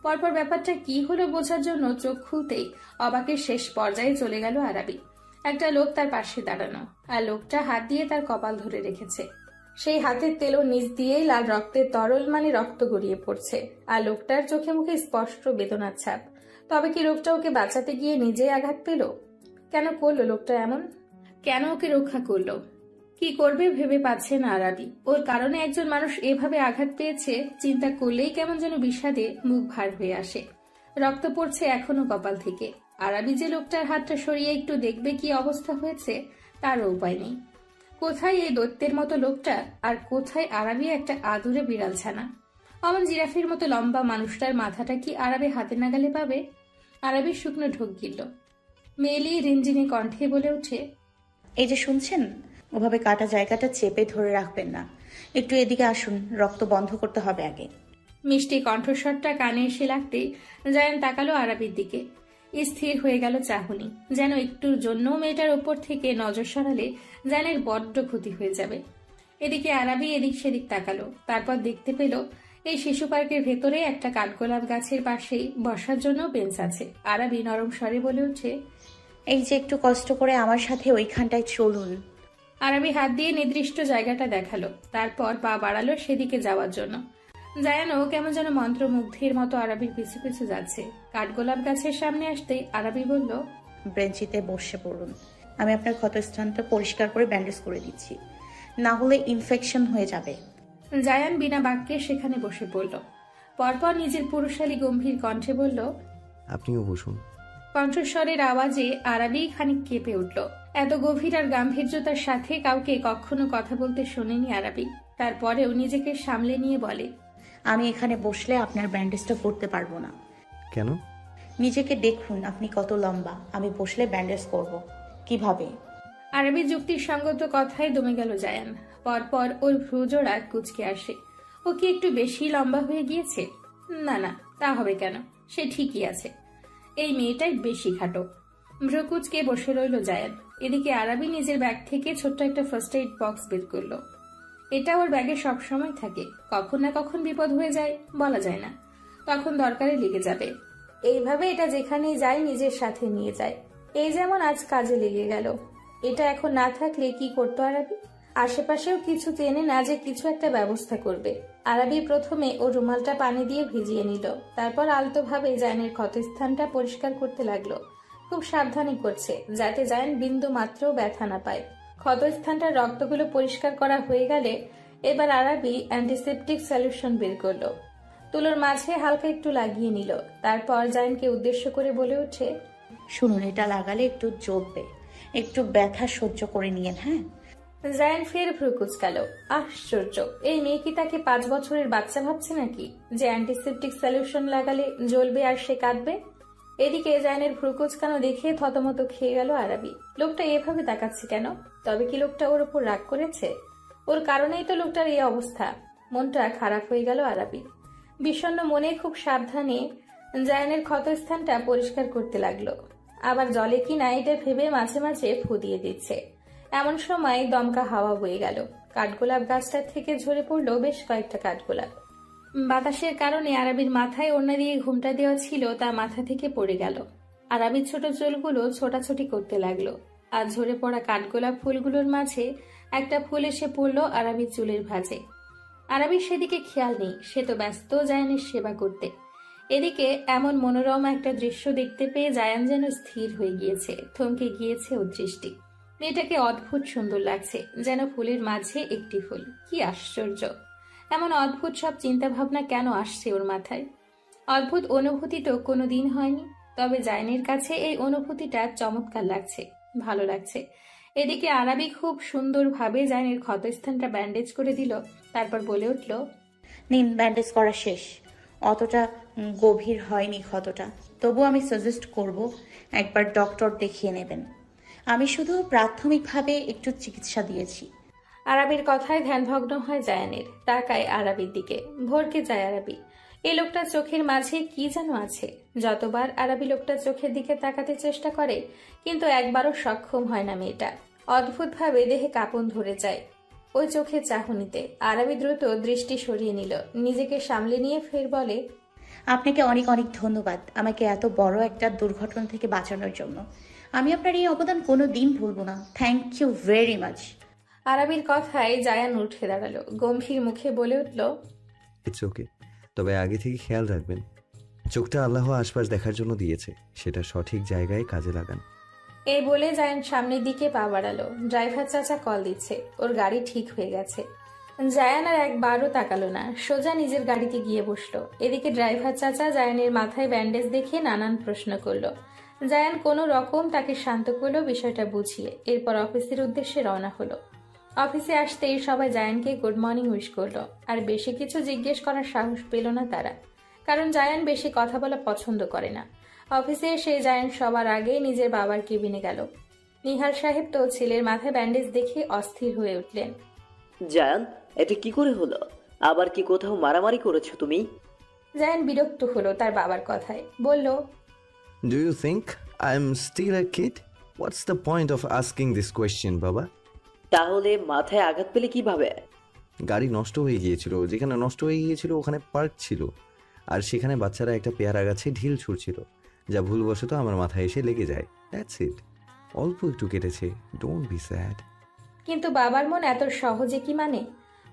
[SPEAKER 2] পরপর ব্যাপারটা কি হলো বোঝার জন্য চোখ খুলতেই অবাকের শেষ পর্যায়ে চলে গেল আরাবি। একটা লোক তার পাশে দাঁড়ানো, আর লোকটা হাত দিয়ে তার কপাল ধরে রেখেছে। সেই হাতের তেলো নিচ দিয়েই লাল রক্তের তরল মানে রক্ত গড়িয়ে পড়ছে, আর লোকটার চোখে মুখে স্পষ্ট বেদনার ছাপ। তবে কি লোকটা ওকে বাঁচাতে গিয়ে নিজেই আঘাত পেল? কেন করলো লোকটা এমন? কেন ওকে রক্ষা করলো? কি করবে ভেবে পাচ্ছে না আরাবি। ওর কারণে একজন মানুষ এভাবে আঘাত পেয়েছে, চিন্তা করলেই কেমন যেন বিষাদে মুখ ভার হয়ে আসে। রক্ত পড়ছে এখনো কপাল থেকে। আরাবি যে লোকটার হাতটা সরিয়ে একটু দেখবে কি অবস্থা হয়েছে তারও উপায় নেই। কোথায় এই দৈত্যের মতো লোকটা, আর কোথায় আরাবি একটা আদুরে বিড়াল ছানা? অমন জিরাফের মতো লম্বা মানুষটার মাথাটা কি আরাবি হাতে নাগালে পাবে? আরাবির শুকনো ঢোক গিলল। মেলি রিনঝিনি কণ্ঠে বলে ওঠে,
[SPEAKER 4] এই যে শুনছেন, ওভাবে কাটা জায়গাটা চেপে ধরে রাখবেন না। একটু এদিকে আসুন, রক্ত বন্ধ করতে হবে আগে।
[SPEAKER 2] মিষ্টি কণ্ঠস্বরটা কানে এসে লাগতেই জায়ান তাকালো আরাবির দিকে। স্থির হয়ে গেল চাহনি, যেন একটুর জন্য মেয়েটার ওপর থেকে নজর সরালে জায়ানের বড্ড ক্ষতি হয়ে যাবে। এদিকে আরাবি এদিক সেদিক তাকালো। তারপর দেখতে পেল এই শিশু পার্কের ভেতরে একটা কাঠগোলাপ গাছের পাশেই বসার জন্য বেঞ্চ আছে। আরাবি নরম স্বরে বলে ওঠে,
[SPEAKER 4] এই যে একটু কষ্ট করে আমার সাথে ওইখানটায় চলুন।
[SPEAKER 2] আরবি হাত দিয়ে নির্দিষ্ট জায়গাটা দেখালো, তারপর পা বাড়ালো সেদিকে যাওয়ার জন্য। জায়ানও কেমন যেন মন্ত্রমুগ্ধের মতো আরবির পিছু পিছু যাচ্ছে। কাঠগোলাপ গাছের সামনে আসতেই আরবি বলল,
[SPEAKER 4] বেঞ্চিতে বসে পড়ুন, আমি আপনার ক্ষতস্থানটা পরিষ্কার করে ব্যান্ডেজ করে দিচ্ছি, না হলে ইনফেকশন হয়ে যাবে।
[SPEAKER 2] জায়ান বিনা বাক্যে সেখানে বসে পড়ল। পরপর নিজের পুরুষালী গম্ভীর কণ্ঠে বলল,
[SPEAKER 8] আপনিও বসুন।
[SPEAKER 2] কণ্ঠস্বরের আওয়াজে আরবি খানিক কেঁপে উঠল। এত গভীর আর গাম্ভীর্যতার সাথে কাউকে কখনো কথা বলতে শোনেনি আরবি। তারপরেও নিজেকে সামলে নিয়ে বলে,
[SPEAKER 4] আমি এখানে বসলে আপনার ব্যান্ডেজটা করতে পারবো না।
[SPEAKER 8] কেন?
[SPEAKER 4] নিজেকে দেখুন আপনি কত লম্বা, আমি বসলে ব্যান্ডেজ করব কিভাবে?
[SPEAKER 2] আরবি যুক্তিসঙ্গত কথায় দমে গেল জায়ান। পরপর ওর ভ্রুজোড়া কুঁচকে আসে। ও কি একটু বেশি লম্বা হয়ে গিয়েছে? না না, তা হবে কেন, সে ঠিকই আছে। এই মেয়েটাই বেশি খাটো। ভ্রু কুঁচকে বসে রইল জায়ান। এদিকে আরবি নিজের ব্যাগ থেকে ছোট্ট একটা ফার্স্ট এইড বক্স বের করলো। এটা ওর ব্যাগে সবসময় থাকে, কখন না কখন বিপদ হয়ে যায় বলা যায় না, তখন দরকারে লেগে যাবে। এইভাবে এটা যেখানেই যায় নিজের সাথে নিয়ে যায়। এই যেমন আজ কাজে লেগে গেল। এটা এখন না থাকলে কি করতো আরবি? আশেপাশেও কিছু চেনে না যে কিছু একটা ব্যবস্থা করবে। আরবি প্রথমে ও রুমালটা পানি দিয়ে ভিজিয়ে নিল, তারপর আলতোভাবে জায়ানের ক্ষতস্থানটা পরিষ্কার করতে লাগলো। খুব সাবধানে করছে যাতে জায়ান বিন্দু মাত্র ব্যথা না পায়। ক্ষতস্থানটার রক্তগুলো পরিষ্কার করা হয়ে গেলে এবার আরবি অ্যান্টিসেপটিক সলিউশন বের করলো। তুলোর মাঝে হালকা একটু লাগিয়ে নিল, তারপর জায়ানকে উদ্দেশ্য করে বলে ওঠে,
[SPEAKER 4] শুনুন, এটা লাগালে একটু জ্বলবে, একটু ব্যথা সহ্য করে নিয়েন। হ্যাঁ।
[SPEAKER 2] জায়ান ফের ভ্রু কুঁচকাল। আশ্চর্য, এই মেয়ে কি তাকে 5 বছরের বাচ্চা ভাবছে নাকি যে অ্যান্টিসেপটিক সলিউশন লাগালে জ্বলবে আর সে কাঁদবে? এদিকে জায়ানের ভ্রু কুঁচকানো দেখে থতমত খেয়ে গেল আরবি। লোকটা এভাবে তাকাচ্ছে কেন? তবে কি লোকটা ওর উপর রাগ করেছে? ওর কারণেই তো লোকটার এই অবস্থা। মনটা খারাপ হয়ে গেল আরবি। বিষণ্ণ মনে খুব সাবধানে জায়ানের ক্ষতস্থানটা পরিষ্কার করতে লাগলো। আবার জলে কিনা এটা ভেবে মাঝে মাঝে ফু দিয়ে দিচ্ছে। এমন সময় দমকা হাওয়া বয়ে গেল। কাঠগোলাপ গাছটা থেকে ঝরে পড়লো বেশ কয়েকটা কাঠগোলাপ। বাতাসের কারণে আরবির মাথায় ওড়না দিয়ে ঘুমটা দেওয়া ছিল, তা মাথা থেকে পড়ে গেল। আরবির ছোট চুলগুলো ছোটাছুটি করতে লাগলো। আর ঝরে পড়া কাঠগোলাপ ফুলগুলোর মাঝে একটা ফুল এসে পড়লো আরবির চুলের ভাঁজে। আরবির সেদিকে খেয়াল নেই, সে তো ব্যস্ত জায়ানের সেবা করতে। এদিকে এমন মনোরম একটা দৃশ্য দেখতে পেয়ে জায়ান যেন স্থির হয়ে গিয়েছে, থমকে গিয়েছে ওর দৃষ্টি। মেয়েটাকে অদ্ভুত সুন্দর লাগছে, যেন ফুলের মাঝে একটি ফুল। কি আশ্চর্য! এমন অদ্ভুত সব চিন্তা ভাবনা কেন আসছে ওর মাথায়? অদ্ভুত অনুভূতি তো কোনোদিন হয়নি, তবে জায়ানের কাছে এই অনুভূতিটা চমৎকার লাগছে, ভালো লাগছে। এদিকে আরবি খুব সুন্দরভাবে জায়ানের ক্ষতস্থানটা ব্যান্ডেজ করে দিল, তারপর বলে উঠল,
[SPEAKER 4] নিন, ব্যান্ডেজ করা শেষ। অতটা গভীর হয়নি ক্ষতটা, তবু আমি সাজেস্ট করব একবার ডক্টর দেখিয়ে নেবেন। আমি শুধু প্রাথমিকভাবে একটু চিকিৎসা দিয়েছি।
[SPEAKER 2] আরবির কথায় ধ্যানভগ্ন হয় জায়ানের। তাকায় আরবির দিকে, ভরকে যায় আরবি। এই লোকটার চোখের মাঝে কি যেন আছে। যতবার আরবি লোকটার চোখের দিকে তাকাতে চেষ্টা করে, কিন্তু একবারও সক্ষম হয় না মেয়েটা। অদ্ভুতভাবে দেহে কাঁপন ধরে যায় ওই চোখের চাহনিতে। আরবি দ্রুত দৃষ্টি সরিয়ে নিল, নিজেকে সামলে নিয়ে ফের বলে,
[SPEAKER 4] আপনাকে অনেক অনেক ধন্যবাদ আমাকে এত বড় একটা দুর্ঘটনা থেকে বাঁচানোর জন্য। আমি আপনার এই অবদান কোনো দিন ভুলবো না। Thank you very much.
[SPEAKER 2] আরবির কথায় জায়ান উঠে দাঁড়ালো, গম্ভীর মুখে বলে উঠল,
[SPEAKER 8] ইটস ওকে, তবে আগে থেকে খেয়াল রাখবেন, চোখটা আল্লাহ আশপাশ দেখার জন্য দিয়েছে, সেটা সঠিক জায়গায় কাজে লাগান।
[SPEAKER 2] এই বলে জায়ান সামনের দিকে পা বাড়ালো। ড্রাইভার চাচা কল দিচ্ছে, ওর গাড়ি ঠিক হয়ে গেছে। জায়ান আর একবারও তাকালো না, সোজা নিজের গাড়িতে গিয়ে বসলো। এদিকে ড্রাইভার চাচা জায়ানের মাথায় ব্যান্ডেজ দেখে নানান প্রশ্ন করলো। জায়ান কোনো রকম তাকে শান্ত করলো, বিষয়টা বুঝিয়ে। এরপর অফিসের উদ্দেশ্যে রওনা হলো। অফিসে আসতেই সবাই জায়ানকে গুড মর্নিং উইশ করলো। আর বেশি কিছু জিজ্ঞেস করার সাহস পেল না তারা, কারণ জায়ান বেশি কথা বলা পছন্দ করে না। অফিসে এসে জায়ান সবার আগে নিজের বাবার কেবিনে গেল। নিহার সাহেব তো ছেলের মাথায় ব্যান্ডেজ দেখে অস্থির হয়ে উঠলেন।
[SPEAKER 10] জায়ান, এটা কি করে হলো? আবার কি কোথাও মারামারি করেছো তুমি?
[SPEAKER 2] জায়ান বিরক্ত হলো তার বাবার কথায়, বলল,
[SPEAKER 8] do you think I am still a kid? What's the point of asking this question বাবা?
[SPEAKER 10] তাহলে মাথায় আঘাত পেলে কিভাবে?
[SPEAKER 8] গাড়ি নষ্ট হয়ে গিয়েছিল, যেখানে নষ্ট হয়ে গিয়েছিল ওখানে পার্ক ছিল, আর সেখানে বাচ্চারা একটা পেয়ারা গাছে ঢিল ছুঁড়ছিল, যা ভুলবশত আমার মাথায় এসে লেগে যায়। That's it. অল্প একটু কেটেছে, ডোন্ট বি স্যাড।
[SPEAKER 2] কিন্তু বাবার মন এত সহজে কি মানে?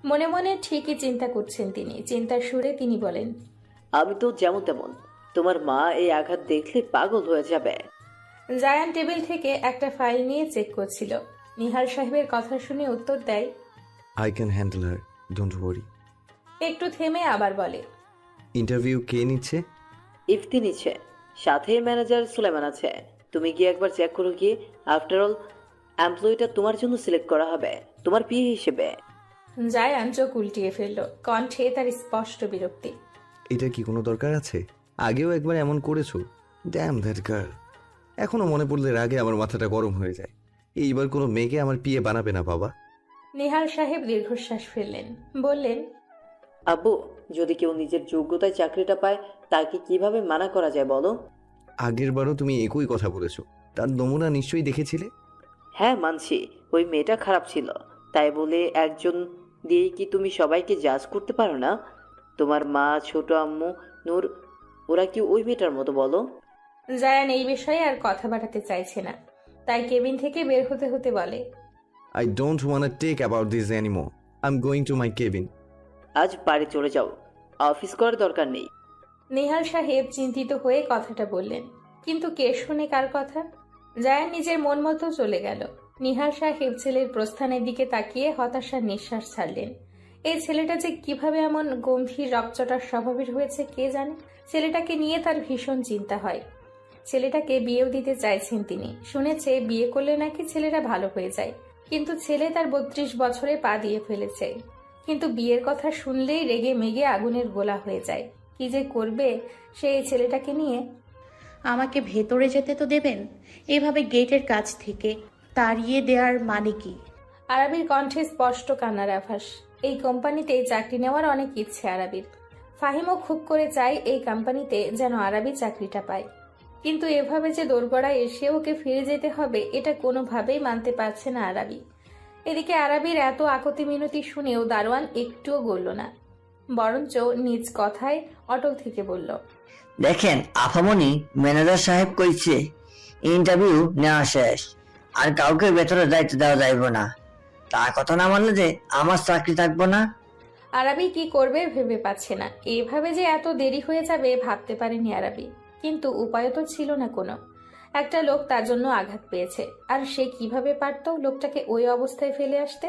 [SPEAKER 2] মনে মনে ঠিকই চিন্তা করছেন তিনি। চিন্তার সুরে তিনি বলেন,
[SPEAKER 10] আমি তো যেমন তেমন, তোমার মা এই আঘাত দেখলে পাগল হয়ে যাবে।
[SPEAKER 2] জায়ান টেবিল থেকে একটা ফাইল নিয়ে চেক করছিল। নিহার সাহেবের কথা শুনে উত্তর দেয়,
[SPEAKER 8] I can handle her, don't worry.
[SPEAKER 2] একটু থেমে আবার বলে,
[SPEAKER 8] ইন্টারভিউ কে নিচ্ছে?
[SPEAKER 10] ইফতি নিচ্ছে, সাথে ম্যানেজার সুলেমান আছে। তুমি গিয়ে একবার চেক করো গিয়ে। আফটার অল এমপ্লয়িটা তোমার জন্য সিলেক্ট করা হবে, তোমার পিএ হিসেবে।
[SPEAKER 2] জায়ান চোখ উল্টিয়ে ফেলল, কণ্ঠে তার স্পষ্ট বিরক্তি।
[SPEAKER 8] এটা কি কোনো দরকার আছে? আগেও একবার এমন করেছো। Damn that girl. এখনো মনে পড়লে রাগে আমার মাথাটা গরম হয়ে যায়। এইবার কোনো মেয়েকে আমার পিএ বানাবে না বাবা।
[SPEAKER 2] নিহার সাহেব দীর্ঘশ্বাস ফেললেন, বললেন,
[SPEAKER 10] আব্বু, যদি কেউ নিজের যোগ্যতায় চাকরিটা পায় তাকে কিভাবে মানা করা যায় বলো?
[SPEAKER 8] আগের বারও তুমি একই কথা বলেছো, তার নমুনা নিশ্চয়ই দেখেছিলে।
[SPEAKER 10] হ্যাঁ মানছি, ওই মেয়েটা খারাপ ছিল, তাই বলে একজন দিয়েই কি তুমি সবাইকে জাজ করতে পারো না? তোমার মা, ছোট আম্মু, নূর, ওরা কি ওই মেয়েটার মতো বলো?
[SPEAKER 2] জায়ান এই বিষয়ে আর কথা বাড়াতে চাইছে না, তাই কেবিন থেকে বের হতে হতে বলে,
[SPEAKER 8] I don't want to take about this anymore. I'm going to my cabin.
[SPEAKER 10] আজ বাড়ি চলে যাও, অফিস করার দরকার নেই।
[SPEAKER 2] নিহার সাহেব চিন্তিত হয়ে কথাটা বললেন, কিন্তু কে শুনে কার কথা? জায়ান নিজের মন মতো চলে গেল। নিহার সাহেব ছেলের প্রস্থানের দিকে তাকিয়ে হতাশার নিঃশ্বাস ছাড়লেন। এই ছেলেটা যে কিভাবে এমন গম্ভীর রকচটার স্বভাবের হয়েছে কে জানে। ছেলেটাকে নিয়ে তার ভীষণ চিন্তা হয়। ছেলেটাকে বিয়েও দিতে চাইছেন তিনি। শুনেছে বিয়ে করলে নাকি ছেলেরা ভালো হয়ে যায়, কিন্তু ছেলে তার 32 বছরে পা দিয়ে ফেলেছে। কিন্তু বিয়ের কথা শুনলেই রেগে মেগে আগুনের গোলা হয়ে যায়। কি যে করবে সে এই ছেলেটাকে নিয়ে?
[SPEAKER 4] আমাকে ভেতরে যেতে তো দেবেন, এভাবে গেটের কাছ থেকে তাড়িয়ে দেওয়ার মানে কি?
[SPEAKER 2] আরাবির কণ্ঠে স্পষ্ট কান্নার আভাস। এই কোম্পানিতে চাকরি নেওয়ার অনেক ইচ্ছে আরাবির। ফাহিমও খুব করে চায় এই কোম্পানিতে যেন আরাবি চাকরিটা পায়, কিন্তু এভাবে যে দোরগড়ায় এসে ওকে ফিরে যেতে হবে এটা কোনোভাবেই মানতে পারছে না আরাবি। এদিকে আরাবির এত আকতি মিনতি শুনেও দারোয়ান একটুও গলল না, বরঞ্চ নিজ কথায় অটল থেকে বলল,
[SPEAKER 11] দেখেন আফামনি, ম্যানেজার সাহেব কইছে ইন্টারভিউ নেওয়া শেষ, আর কাউকে ভেতরে দায়িত্ব দেওয়া যাইব না। তার কথা না মানলে যে আমার চাকরি থাকবো না।
[SPEAKER 2] আরাবি কি করবে ভেবে পাচ্ছে না। এইভাবে যে এত দেরি হয়ে যাবে ভাবতে পারেনি আরাবি, কিন্তু উপায় তো ছিল না কোনো। একটা লোক তার জন্য আঘাত পেয়েছে, আর সে কিভাবে পারত লোকটাকে ওই অবস্থায় ফেলে আসতে?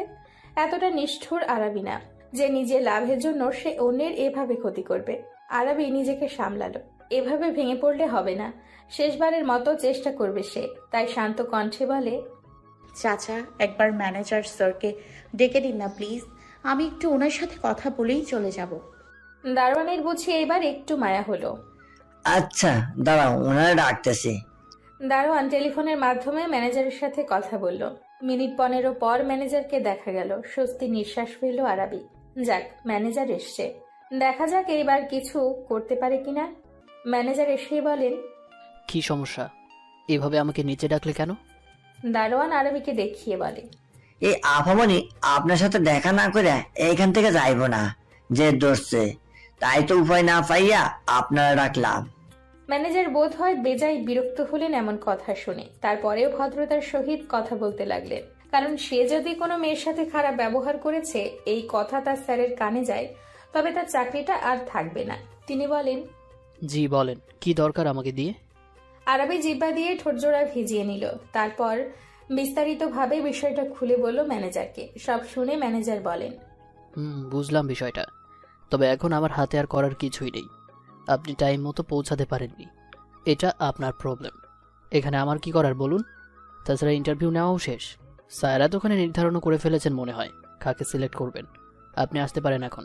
[SPEAKER 2] এতটা নিষ্ঠুর আরাবি না যে নিজের লাভের জন্য সে অন্যের এভাবে ক্ষতি করবে। আরাবি নিজেকে সামলালো, এভাবে ভেঙে পড়লে হবে না। শেষবারের মতো চেষ্টা করবে সে, তাই শান্ত কণ্ঠে বলে,
[SPEAKER 4] চাচা, একবার ম্যানেজার স্যারকে ডেকে দিন না প্লিজ, আমি একটু ওনার সাথে কথা বলেই চলে যাব।
[SPEAKER 2] দারোয়ানের বুঝি এবার একটু মায়া হলো।
[SPEAKER 11] আচ্ছা দাঁড়াও, ওনারা ডাকতেছে।
[SPEAKER 2] দারোয়ান টেলিফোনের মাধ্যমে ম্যানেজারের সাথে কথা বলল। মিনিট 15 পর ম্যানেজারকে দেখা গেল। স্বস্তি নিঃশ্বাস ফেলল আরাবি। যাক, ম্যানেজার এসছে, দেখা যাক এইবার কিছু করতে পারে কিনা। ম্যানেজার এসে বলেন,
[SPEAKER 12] কি সমস্যা? এভাবে আমাকে নিচে ডাকলে কেন?
[SPEAKER 2] দারোয়ান আরাবিকে দেখিয়ে বলে,
[SPEAKER 11] এই আফামনি আপনার সাথে দেখা না করে এইখান থেকে যাইব না, যে ধরছে, তাই তো উপায় না পাইয়া আপনারা ডাকলাম।
[SPEAKER 2] ম্যানেজার বোধ হয় বেজায় বিরক্ত হলেন এমন কথা শুনে। তারপরেও ভদ্রতার সহিত কথা বলতে লাগলেন, কারণ সে যদি কোনো মেয়ের সাথে খারাপ ব্যবহার করেছে এই কথা তার স্যারের কানে যায়, তবে তার চাকরিটা আর থাকবে না। তিনি বলেন,
[SPEAKER 12] জি বলেন, কি দরকার আমাকে দিয়ে?
[SPEAKER 2] আরাবি জিহ্বা দিয়ে ঠোঁটজোড়া ভিজিয়ে নিল, তারপর বিস্তারিতভাবে বিষয়টা খুলে বলল ম্যানেজারকে। সব শুনে ম্যানেজার বলেন,
[SPEAKER 12] বুঝলাম বিষয়টা, তবে এখন আমার হাতে আর করার কিছুই নেই। আপনি টাইম মতো পৌঁছাতে পারেননি, এটা আপনার প্রবলেম। এখানে আমার কি করার বলুন? তাছাড়া ইন্টারভিউ নেওয়াও শেষ। স্যারা তো ওখানে নির্ধারণও করে ফেলেছেন মনে হয় কাকে সিলেক্ট করবেন। আপনি আসতে পারেন এখন।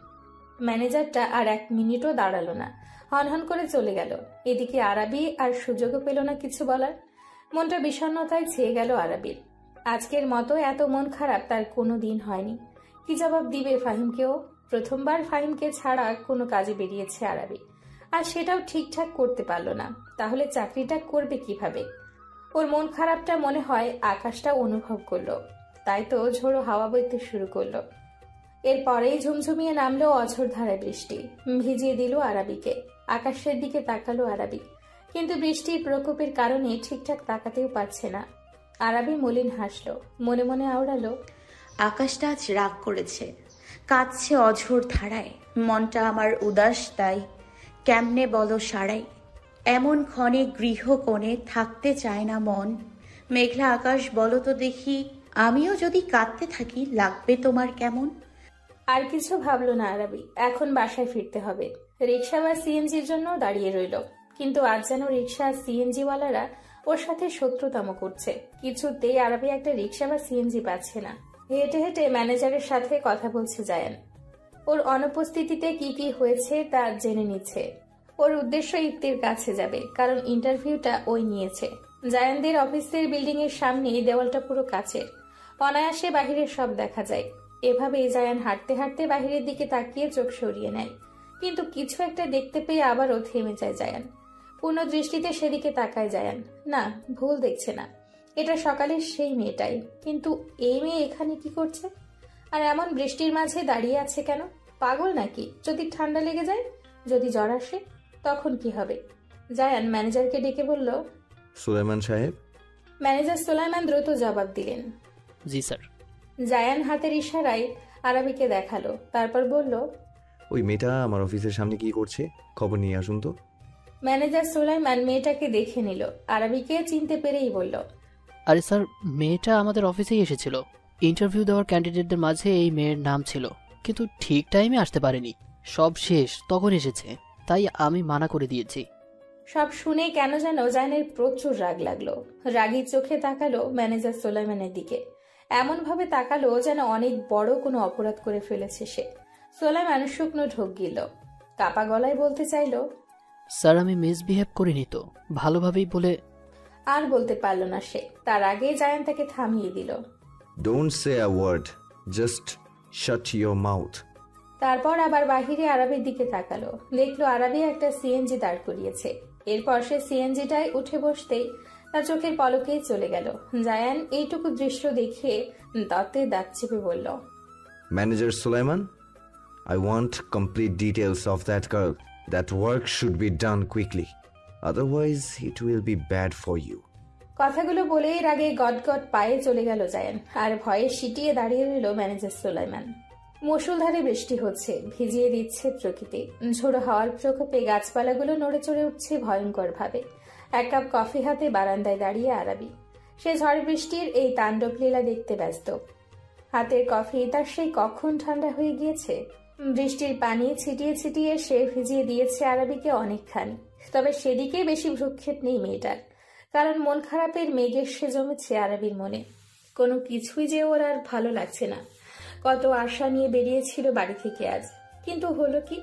[SPEAKER 2] ম্যানেজারটা আর 1 মিনিটও দাঁড়ালো না, হনহন করে চলে গেল। এদিকে আরাবি আর সুযোগও পেল না কিছু বলার। মনটা বিষণ্ণতায় ছেয়ে গেল আরাবির। আজকের মতো এত মন খারাপ তার কোনো দিন হয়নি। কি জবাব দিবে ফাহিমকেও? প্রথমবার ফাহিমকে ছাড়া কোনো কাজে বেরিয়েছে আরাবি, আর সেটাও ঠিকঠাক করতে পারল না। তাহলে চাকরিটা করবে কিভাবে? ওর মন খারাপটা মনে হয় আকাশটা অনুভব করলো, তাই তো ঝোড়ো হাওয়া বইতে শুরু করলো। এরপরেই ঝুমঝুমিয়ে নামলো অঝোর ধারায় বৃষ্টি, ভিজিয়ে দিল আরাবিকে। আকাশের দিকে তাকালো আরাবি, কিন্তু বৃষ্টির প্রকোপের কারণে ঠিকঠাক তাকাতেও পারছে না। আরাবি মলিন হাসলো, মনে মনে আওড়ালো,
[SPEAKER 4] আকাশটা আজ রাগ করেছে, কাঁদছে অঝোর ধারায়, মনটা আমার উদাস তাই কেমনে বলো সারাই, এমন ক্ষণে গৃহকোণে থাকতে চায় না মন, মেঘলা আকাশ বলো তো দেখি, আমিও যদি কাঁদতে থাকি লাগবে তোমার কেমন।
[SPEAKER 2] আর কিছু ভাবলো না আরাবি, এখন বাসায় ফিরতে হবে। রিক্সা বা সিএনজির জন্য দাঁড়িয়ে রইল, কিন্তু আজ যেন রিক্সা সিএনজিওয়ালারা ওর সাথে শত্রুতাম করছে। কিছুতেই আরাবি একটা রিক্সা বা সিএনজি পাচ্ছে না। হেঁটে হেঁটে ম্যানেজারের সাথে কথা বলছে জায়ান। ওর অনুপস্থিতিতে কি কি হয়েছে তা জেনে নিচ্ছে। ওর উদ্দেশ্য ইফতির কাছে যাবে, কারণ ইন্টারভিউটা ওই নিয়েছে। জায়ানদের অফিসের বিল্ডিং এর সামনে দেওয়ালটা পুরো কাচের, অনায়াসে বাহিরের সব দেখা যায়। এভাবেই জায়ান হাঁটতে হাঁটতে বাহিরের দিকে তাকিয়ে চোখ সরিয়ে নেয়, কিন্তু কিছু একটা দেখতে পেয়ে আবারও থেমে যায় জায়ান। পূর্ণ দৃষ্টিতে সেদিকে তাকায় জায়ান। না, ভুল দেখছে না, এটা সকালের সেই মেয়েটাই। কিন্তু এই মেয়ে এখানে কি করছে, আর এমন বৃষ্টির মাঝে দাঁড়িয়ে আছে কেন? পাগল নাকি? যদি ঠান্ডা লেগে যায়, যদি জ্বর আসে, তখন কি হবে? জায়ান ম্যানেজারকে ডেকে বলল,
[SPEAKER 8] সুলাইমান সাহেব।
[SPEAKER 2] ম্যানেজার সুলাইমান দ্রুত জবাব দিলেন,
[SPEAKER 12] জি স্যার।
[SPEAKER 2] জায়ান হাতের ইশারায় আরাবিকে দেখালো, তারপর বলল,
[SPEAKER 8] ওই মেয়েটা আমার অফিসের সামনে কি করছে, খবর নিয়ে আসুন তো।
[SPEAKER 2] ম্যানেজার সুলাইমান মেয়েটাকে দেখে নিল, আরাবিকে চিনতে পেরেই বলল,
[SPEAKER 12] আরে স্যার, মেয়েটা আমাদের অফিসেই এসেছিল। ইন্টারভিউ দেওয়ার ক্যান্ডিডেটদের মাঝে এই মেয়ের নাম ছিল, কিন্তু ঠিক টাইমে আসতে পারেনি। সব শেষ তখন এসেছে, তাই আমি মানা করে দিয়েছি।
[SPEAKER 2] সব শুনে কেন যেন জায়ানের প্রচুর রাগ লাগলো। রাগী চোখে তাকালো ম্যানেজার সুলাইমানের দিকে, এমন ভাবে তাকালো যেন অনেক বড় কোনো অপরাধ করে ফেলেছে সে। সুলাইমান শুকনো ঢোক গিল, কাপা গলায় বলতে চাইলো,
[SPEAKER 12] স্যার আমি মিসবিহেভ করিনি তো, ভালোভাবেই বলে।
[SPEAKER 2] আর বলতে পারল না সে, তার আগে জায়ান তাকে থামিয়ে দিল।
[SPEAKER 8] Don't say a word, just shut your mouth.
[SPEAKER 2] তারপর আবার বাহিরে আরাবির দিকে তাকালো, দেখলো আরাবি একটা সিএনজি দাঁড় করিয়েছে। এরপর সে সিএনজিটায় উঠে বসতেই তার চোখের পলকেই চলে গেল। জায়ান এইটুকু দৃশ্য দেখে দাঁতে দাঁত চেপে বলল,
[SPEAKER 8] manager Sulaiman, I want complete details of that girl. That work should be done quickly. Otherwise, it will be bad for you.
[SPEAKER 2] কথাগুলো বলেই রাগে গটগট পায়ে চলে গেল জায়ান, আর ভয়ে সিটিয়ে দাঁড়িয়ে রইল ম্যানেজার সুলাইমান। মুষলধারে বৃষ্টি হচ্ছে, ভিজিয়ে দিচ্ছে প্রকৃতি। ঝোড়ো হাওয়ার প্রকোপে গাছপালাগুলো নড়ে চড়ে উঠছে ভয়ঙ্কর ভাবে। এক কাপ কফি হাতে বারান্দায় দাঁড়িয়ে আরাবি, সে ঝড় বৃষ্টির এই তাণ্ডব লীলা দেখতে ব্যস্ত। হাতের কফি তার সেই কখন ঠান্ডা হয়ে গিয়েছে। বৃষ্টির পানি ছিটিয়ে ছিটিয়ে সে ভিজিয়ে দিয়েছে আরাবিকে অনেকখানি। তবে সেদিকে বেশি ভ্রুক্ষেপ নেই মেয়েটার, কারণ মন খারাপের মেঘের সে জমেছে আরাবির মনে। কোনো কিছুই যে ওর আর ভালো লাগছে না। কত আশা নিয়ে বেরিয়েছিল বাড়ি থেকে আজ, কিন্তু হলো কি?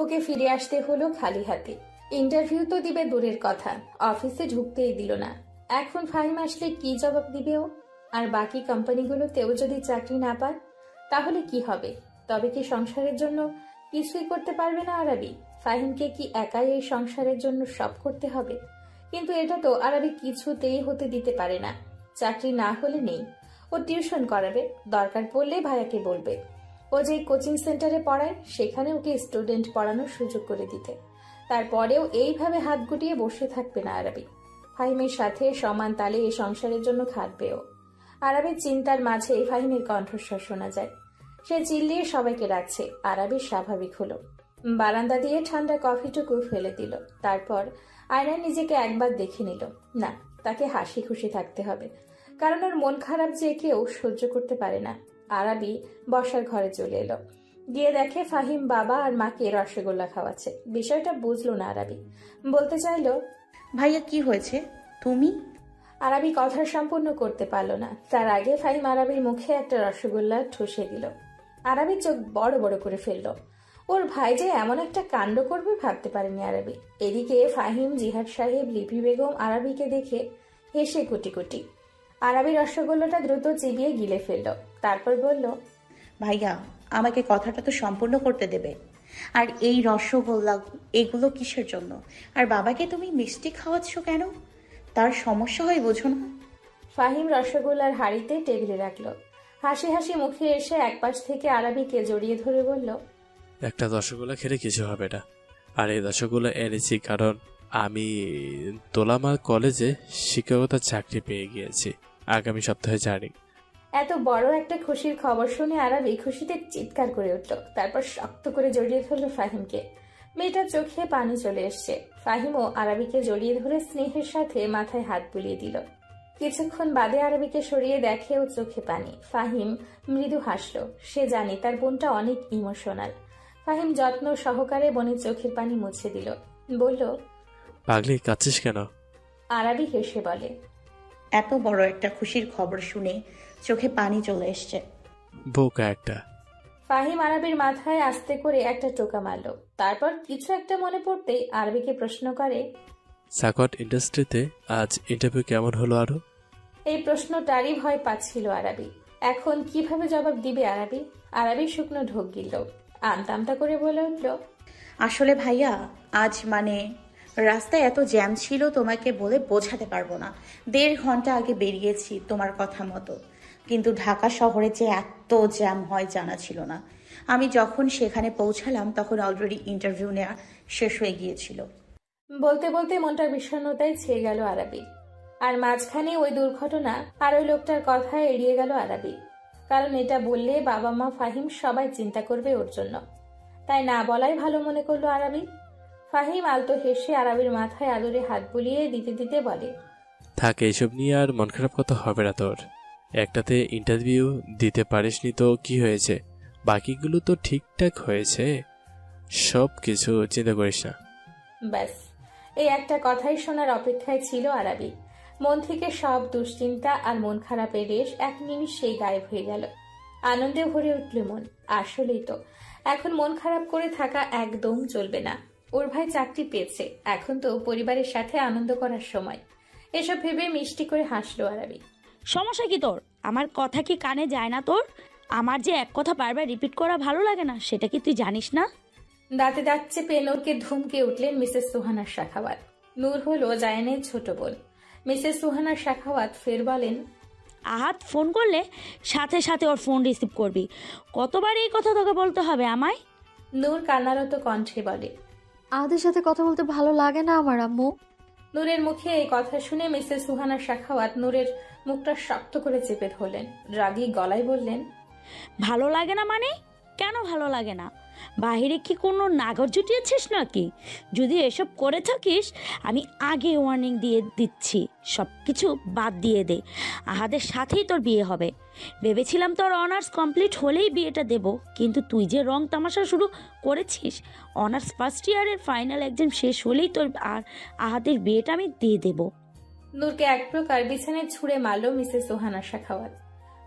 [SPEAKER 2] ওকে ফিরে আসতে হলো খালি হাতে। ইন্টারভিউ তো দিবে দূরের কথা, অফিসে ঢুকতেই দিল না। এখন ফাহিম আসলে কি জবাব দিবে ও? আর বাকি কোম্পানিগুলোতেও যদি চাকরি না পায়, তাহলে কি হবে? তবে কি সংসারের জন্য কিছুই করতে পারবে না আরাবি? ফাহিমকে কি একাই এই সংসারের জন্য সব করতে হবে? কিন্তু এটা তো আরাবি কিছুতেই হতে দিতে পারে না। চাকরি না হলে নেই, ও টিউশন করাবে, দরকার পড়লে ভাইয়াকে বলবে। ও যে কোচিং সেন্টারে পড়ায় সেখানে ওকে স্টুডেন্ট পড়ানোর সুযোগ করে দিতে। তারপরেও এইভাবে হাত গুটিয়ে বসে থাকবে না আরাবি। ফাহিমের সাথে সমান তালে এই সংসারের জন্য খাটবেও। আরাবির চিন্তার মাঝে ফাহিমের কণ্ঠস্বর শোনা যায়। সে চিল্লিয়ে সবাইকে ডাকছে। আরাবির স্বাভাবিক হলো, বারান্দা দিয়ে ঠান্ডা কফিটুকু ফেলে দিল। তারপর আয়নায় নিজেকে একবার দেখে নিল। না, তাকে হাসি খুশি থাকতে হবে, কারণ ওর মন খারাপ যে কেউ সহ্য করতে পারে না। আরাবি বসার ঘরে চলে এলো, গিয়ে দেখে ফাহিম বাবা আর মাকে রসগোল্লা খাওয়াচ্ছে। বিষয়টা বুঝলো না আরাবি, বলতে চাইলো,
[SPEAKER 4] ভাইয়া কি হয়েছে? তুমি?
[SPEAKER 2] আরাবি কথা সম্পূর্ণ করতে পারলো না, তার আগে ফাহিম আরাবির মুখে একটা রসগোল্লা ঠুসে দিল। আরাবি চোখ বড় বড় করে ফেলল। ওর ভাই যে এমন একটা কাণ্ড করবে ভাবতে পারেনি আরাবি। এদিকে ফাহিম, জিহাদ সাহেব, লিপি বেগম আরাবিকে দেখে হেসে কুটি কুটি। আরাবি রসগোল্লাটা দ্রুত চিবিয়ে গিলে ফেলল, তারপর বলল,
[SPEAKER 4] ভাইয়া আমাকে কথাটা তো সম্পূর্ণ করতে দেবে। আর এই রসগোল্লা এগুলো কিসের জন্য? আর বাবাকে তুমি মিষ্টি খাওয়াচ্ছ কেন? তার সমস্যা হয় বোঝো না?
[SPEAKER 2] ফাহিম রসগোল্লার হাড়িতে টেবিলে রাখলো, হাসি হাসি মুখে এসে একপাশ থেকে আরাবিকে জড়িয়ে ধরে বলল,
[SPEAKER 5] একটা রসগোল্লা খেলে কিছু হবে না। আর এই রসগোল্লা এনেছি কারণ আমি তোলামার কলেজে শিক্ষকতার চাকরি পেয়ে গিয়েছি। আগামী সপ্তাহে জানি।
[SPEAKER 2] এত বড় একটা খুশির খবর শুনে আরাবি খুশিতে চিৎকার করে উঠল। তারপর শক্ত করে জড়িয়ে ধরল ফাহিমকে। মেয়েটার চোখে পানি চলে এসছে। ফাহিমও আরাবিকে জড়িয়ে ধরে স্নেহের সাথে মাথায় হাত বুলিয়ে দিল। কিছুক্ষণ বাদে আরাবিকে সরিয়ে দেখে ও চোখে পানি। ফাহিম মৃদু হাসল। সে জানে তার বোনটা অনেক ইমোশনাল। ফাহিম যত্ন সহকারে বোনের চোখের পানি মুছে দিল। বলল,
[SPEAKER 5] পাগলি, কাঁদছিস কেন?
[SPEAKER 2] আরাবি হেসে বলে,
[SPEAKER 4] এত বড় একটা খুশির খবর শুনে চোখে পানি চলে এসছে।
[SPEAKER 5] বোকা একটা।
[SPEAKER 2] ফাহিম আরাবির মাথায় আস্তে করে একটা টোকা মারল। তারপর কিছু একটা মনে পড়তেই আরবিকে প্রশ্ন করে,
[SPEAKER 5] সাকট ইন্ডাস্ট্রিতে আজ ইন্টারভিউ কেমন হলো আরো?
[SPEAKER 2] এই প্রশ্নটারই ভয় পাচ্ছিল আরাবি। এখন কিভাবে জবাব দিবে আরাবি? আরাবি শুকনো ঢোক গিলল। আমতা আমতা করে বলে উঠল,
[SPEAKER 4] আসলে ভাইয়া, আজ রাস্তায় এত জ্যাম ছিল, তোমাকে বলে বোঝাতে পারবো না। 1.5 ঘন্টা আগে বেরিয়েছি তোমার কথা মতো, কিন্তু ঢাকা শহরে যে এত জ্যাম হয় জানা ছিল না। আমি যখন সেখানে পৌঁছালাম তখন অলরেডি ইন্টারভিউ নেওয়া শেষ হয়ে গিয়েছিল।
[SPEAKER 2] বলতে বলতে মনটার বিষণ্ণতায় ছেয়ে গেল আরাবি। আর মাঝখানে ওই দুর্ঘটনা আর ওই লোকটার কথা এড়িয়ে গেল আরাবি। কারণ এটা বললে বাবা মা ফাহিম সবাই চিন্তা করবে ওর জন্য। তাই না বলাই ভালো মনে করলো আরাবি। ফাহিম আলতো হেসে আরাবির মাথায় আদরে হাত বুলিয়ে দিতে দিতে বলে,
[SPEAKER 5] থাক, এইসব নিয়ে আর মন খারাপ কথা হবে না তোর। একটাতে ইন্টারভিউ দিতে পারিসনি তো কি হয়েছে? বাকিগুলো তো ঠিকঠাক হয়েছে, সব কিছু চিন্তা করিস না।
[SPEAKER 2] ব্যাস, এই একটা কথাই শোনার অপেক্ষায় ছিল আরাবি। মন থেকে সব দুশ্চিন্তা আর মন খারাপের রেশ এক নিমিষেই গায়েব হয়ে গেল। আনন্দে ভরে উঠল মন। আসলেই তো এখন মন খারাপ করে থাকা একদম চলবে না। ওর ভাই চাকরি পেয়েছে, এখন তো পরিবারের সাথে আনন্দ করার সময়। এসব ভেবে মিষ্টি করে হাসলো আরাবি।
[SPEAKER 1] সমস্যা কি তোর? আমার কথা কি কানে যায় না তোর? আমার যে এক কথা বারবার রিপিট করা ভালো লাগে না, সেটা কি তুই জানিস না?
[SPEAKER 2] দাঁতে দাঁত চেপে নূরকে ধমকে উঠলেন মিসেস সুহানা শাখাওয়াত। নূর হলো জায়ানের ছোট বোন। মিসেস সুহানা শাখাওয়াত ফের বলেন,
[SPEAKER 1] আহাত ফোন করলে সাথে সাথে ওর ফোন রিসিভ করবি। কতবার এই কথা তোকে বলতে হবে আমায়?
[SPEAKER 2] নূর কান্নারত কণ্ঠে বলে,
[SPEAKER 13] আহাদের সাথে কথা বলতে ভালো লাগে না আমার আম্মু।
[SPEAKER 2] নূরের মুখে এই কথা শুনে মিসেস সুহানা শাখাওয়াত নূরের মুখটা শক্ত করে চেপে ধরলেন। রাগী গলায় বললেন,
[SPEAKER 1] ভালো লাগে না মানে? কেন ভালো লাগে না? বাহিরে কি কোনো নাগর জুটিয়েছিস নাকি? যদি এসব করে থাকিস আমি আগে ওয়ার্নিং দিয়ে দিচ্ছি, সব কিছু বাদ দিয়ে দে। আহাদের সাথেই তোর বিয়ে হবে। ভেবেছিলাম তোর অনার্স কমপ্লিট হলেই বিয়েটা দেব, কিন্তু তুই যে রং তামাশা শুরু করেছিস। অনার্স ফার্স্ট ইয়ারের ফাইনাল এক্সাম শেষ হলেই তোর আর আহাদের বিয়েটা আমি দিয়ে দেব।
[SPEAKER 2] নূরকে এক প্রকার বিছানায় ছুঁড়ে মারল মিসেস সুহানা শাখাওয়াত।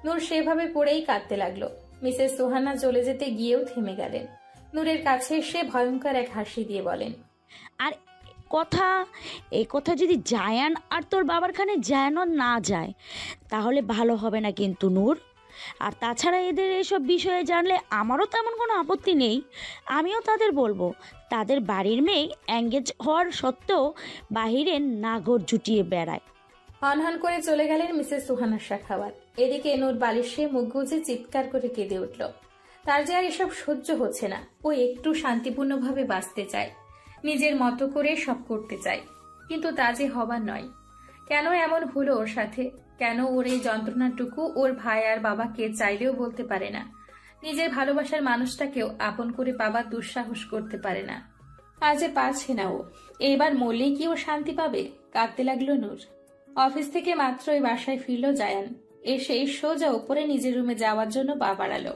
[SPEAKER 2] নূর সেভাবে পড়েই কাঁদতে লাগলো। মিসেস সুহানা চলে যেতে গিয়েও থেমে গেলেন। নূরের কাছে এসে ভয়ঙ্কর এক হাসি দিয়ে বলেন,
[SPEAKER 1] আর এই কথা যদি জায়ান আর তোর বাবার খানে জায়ানও না যায় তাহলে ভালো হবে না কিন্তু নূর। আর তাছাড়া এদের এসব বিষয়ে জানলে আমারও তেমন কোনো আপত্তি নেই। আমিও তাদের বলবো তাদের বাড়ির মেয়ে এঙ্গেজ হওয়ার সত্ত্বেও বাহিরে নাগর জুটিয়ে বেড়ায়।
[SPEAKER 2] হনহন করে চলে গেলেন মিসেস সুহানা শাখাওয়াত। এদিকে নূর বালিশে মুখ গুজে চিৎকার করে কেঁদে উঠল। তার যে আর এসব সহ্য হচ্ছে না। ও একটু শান্তিপূর্ণভাবে বাঁচতে চায়, নিজের মতো করে সব করতে চায়, কিন্তু তা যে হবার নয়। কেন এমন হলো ওর সাথে? কেন ওর এই যন্ত্রণাটুকু ওর ভাই আর বাবাকে চাইলেও বলতে পারে না? নিজের ভালোবাসার মানুষটাকেও আপন করে পাবার দুঃসাহস করতে পারে না। আজ পারছে না ও। এবার মরলেই কি ও শান্তি পাবে? কাঁদতে লাগলো নূর। অফিস থেকে মাত্রই বাসায় ফিরল জায়ান। এসে সোজা উপরে নিজের রুমে যাওয়ার জন্য পা বাড়ালো,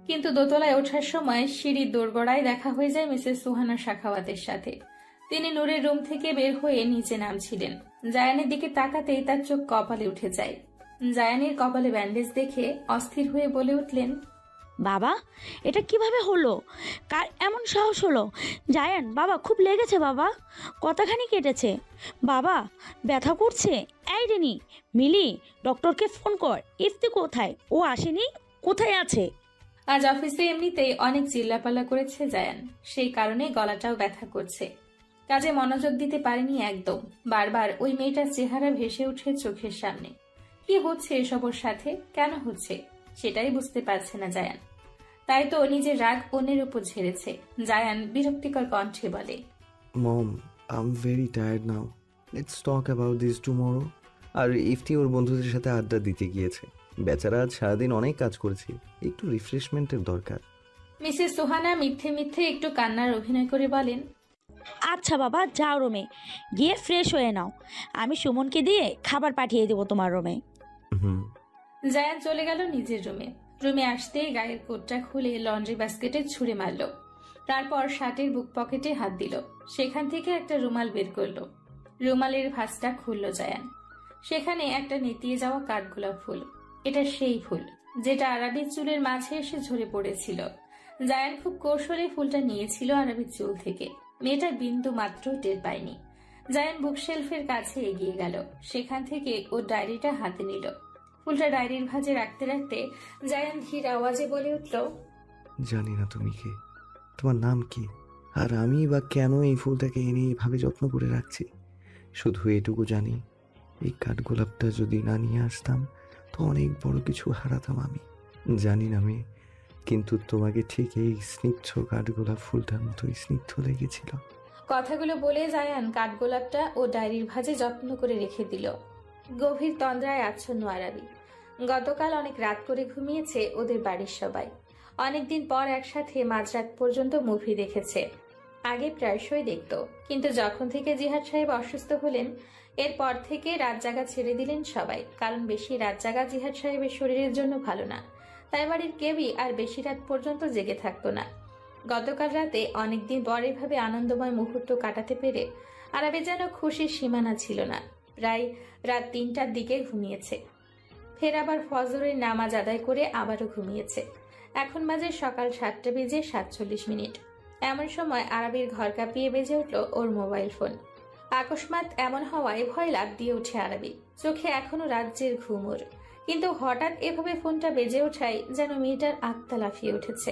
[SPEAKER 2] কিন্তু দোতলায় ওঠার সময় সিঁড়ির দোরগোড়ায় দেখা হয়ে যায় মিসেস সুহানা শাখাওয়াতের সাথে। তিনি নূরের রুম থেকে বের হয়ে নিচে নামছিলেন। জায়ানের দিকে তাকাতেই তার চোখ কপালে উঠে যায়। জায়ানের কপালে ব্যান্ডেজ দেখে অস্থির হয়ে বলে উঠলেন,
[SPEAKER 1] বাবা, এটা কিভাবে হলো? কার এমন সাহস হলো? জায়ান বাবা, খুব লেগেছে বাবা, কতখানি কেটেছে বাবা? ব্যথা করছে? এই রেনি, মিলি, ডক্টরকে ফোন কর। ইফতি কোথায়? ও আসেনি? কোথায় আছে?
[SPEAKER 2] আজ অফিসে এমনিতেই অনেক চিল্লাপাল্লা করেছে জায়ান, সেই কারণে গলাটাও ব্যথা করছে। কাজে মনোযোগ দিতে পারেনি একদম। বারবার ওই মেয়েটার চেহারা ভেসে উঠে চোখের সামনে। কি হচ্ছে এসব ওর সাথে? কেন হচ্ছে সেটাই বুঝতে পারছে না জায়ান। তাই তো নিজের রাগ অন্যের উপর ঝেড়েছে। জায়ান বিরক্তিকর কণ্ঠে বলে,
[SPEAKER 8] mom, I am very tired now. Let's talk about this tomorrow. আর ইফতি ওর বন্ধুদের সাথে আড্ডা দিতে গিয়েছে। বেচারা আজ সারাদিন অনেক কাজ করেছি, একটু রিফ্রেশমেন্টের দরকার।
[SPEAKER 2] মিসেস সুহানা মিথ্যে মিথ্যে একটু কান্নার অভিনয় করে বলেন,
[SPEAKER 1] আচ্ছা বাবা, যাও রুমে গিয়ে ফ্রেশ হয়ে নাও। আমি সুমনকে দিয়ে খাবার পাঠিয়ে দেবো তোমার রুমে।
[SPEAKER 2] জায়ান চলে গেল নিজের রুমে। রুমে আসতেই গায়ের কোটটা খুলে লন্ড্রি বাস্কেটে ছুঁড়ে মারল। তারপর শার্টের বুক পকেটে হাত দিল, সেখান থেকে একটা রুমাল বের করলো। রুমালের ভাঁজটা খুলল জায়ান। সেখানে একটা নেতিয়ে যাওয়া কাঠগোলাপ ফুল। এটা সেই ফুল যেটা আরাবির চুলের মাঝে এসে ঝরে পড়েছিল। জায়ান খুব কৌশলে ফুলটা নিয়েছিল আরাবির চুল থেকে। মেয়েটা বিন্দু মাত্র টের পায়নি। জায়ান বুকশেলফের কাছে এগিয়ে গেল, সেখান থেকে ও ডায়েরিটা হাতে নিল। ফুলটা ডায়েরির ভাঁজে রাখতে রাখতে জায়ান ধীর আওয়াজে বলে উঠল,
[SPEAKER 8] জানি না তুমি কে, তোমার নাম কি, আর আমি বা কেন এই ফুলটাকে এনে এইভাবে যত্ন করে রাখছি। শুধু এটুকু জানি, এই কাঠগোলাপটা যদি না নিয়ে আসতাম তো অনেক বড় কিছু হারাতাম আমি। জানি না মেয়ে, কিন্তু তোমাকে ঠিক এই স্নিগ্ধ কাঠগোলাপ ফুলটার মতোই স্নিগ্ধ লেগেছিল।
[SPEAKER 2] কথাগুলো বলে জায়ান কাঠগোলাপটা ও ডায়েরির ভাঁজে যত্ন করে রেখে দিল। গভীর তন্দ্রায় আচ্ছন্ন আরাবি। গতকাল অনেক রাত করে ঘুমিয়েছে ওদের বাড়ির সবাই। অনেকদিন পর একসাথে মাঝরাত পর্যন্ত মুভি দেখেছে। আগে প্রায়শই দেখত, কিন্তু যখন থেকে জিহাদ সাহেব অসুস্থ হলেন এরপর থেকে রাত জাগা ছেড়ে দিলেন সবাই। কারণ বেশি রাত জাগা জিহাদ সাহেবের শরীরের জন্য ভালো না। তাই বাড়ির কেউই আর বেশি রাত পর্যন্ত জেগে থাকতো না। গতকাল রাতে অনেকদিন পর এভাবে আনন্দময় মুহূর্ত কাটাতে পেরে আরাবি যেন খুশির সীমানা ছিল না। প্রায় রাত ৩টার দিকে ঘুমিয়েছে। ফের আবার ফজরের নামাজ আদায় করে আবারও ঘুমিয়েছে। এখন বাজে সকাল 7টা বেজে 47 মিনিট। এমন সময় আরাবির ঘর কাঁপিয়ে বেজে উঠল ওর মোবাইল ফোন। আকস্মাৎ এমন হওয়ায় ভয় লাফ দিয়ে উঠে আরাবি। চোখে এখনো রাজ্যের ঘুম ওর, কিন্তু হঠাৎ এভাবে ফোনটা বেজে ওঠায় যেন মেয়েটার আত্মা লাফিয়ে উঠেছে।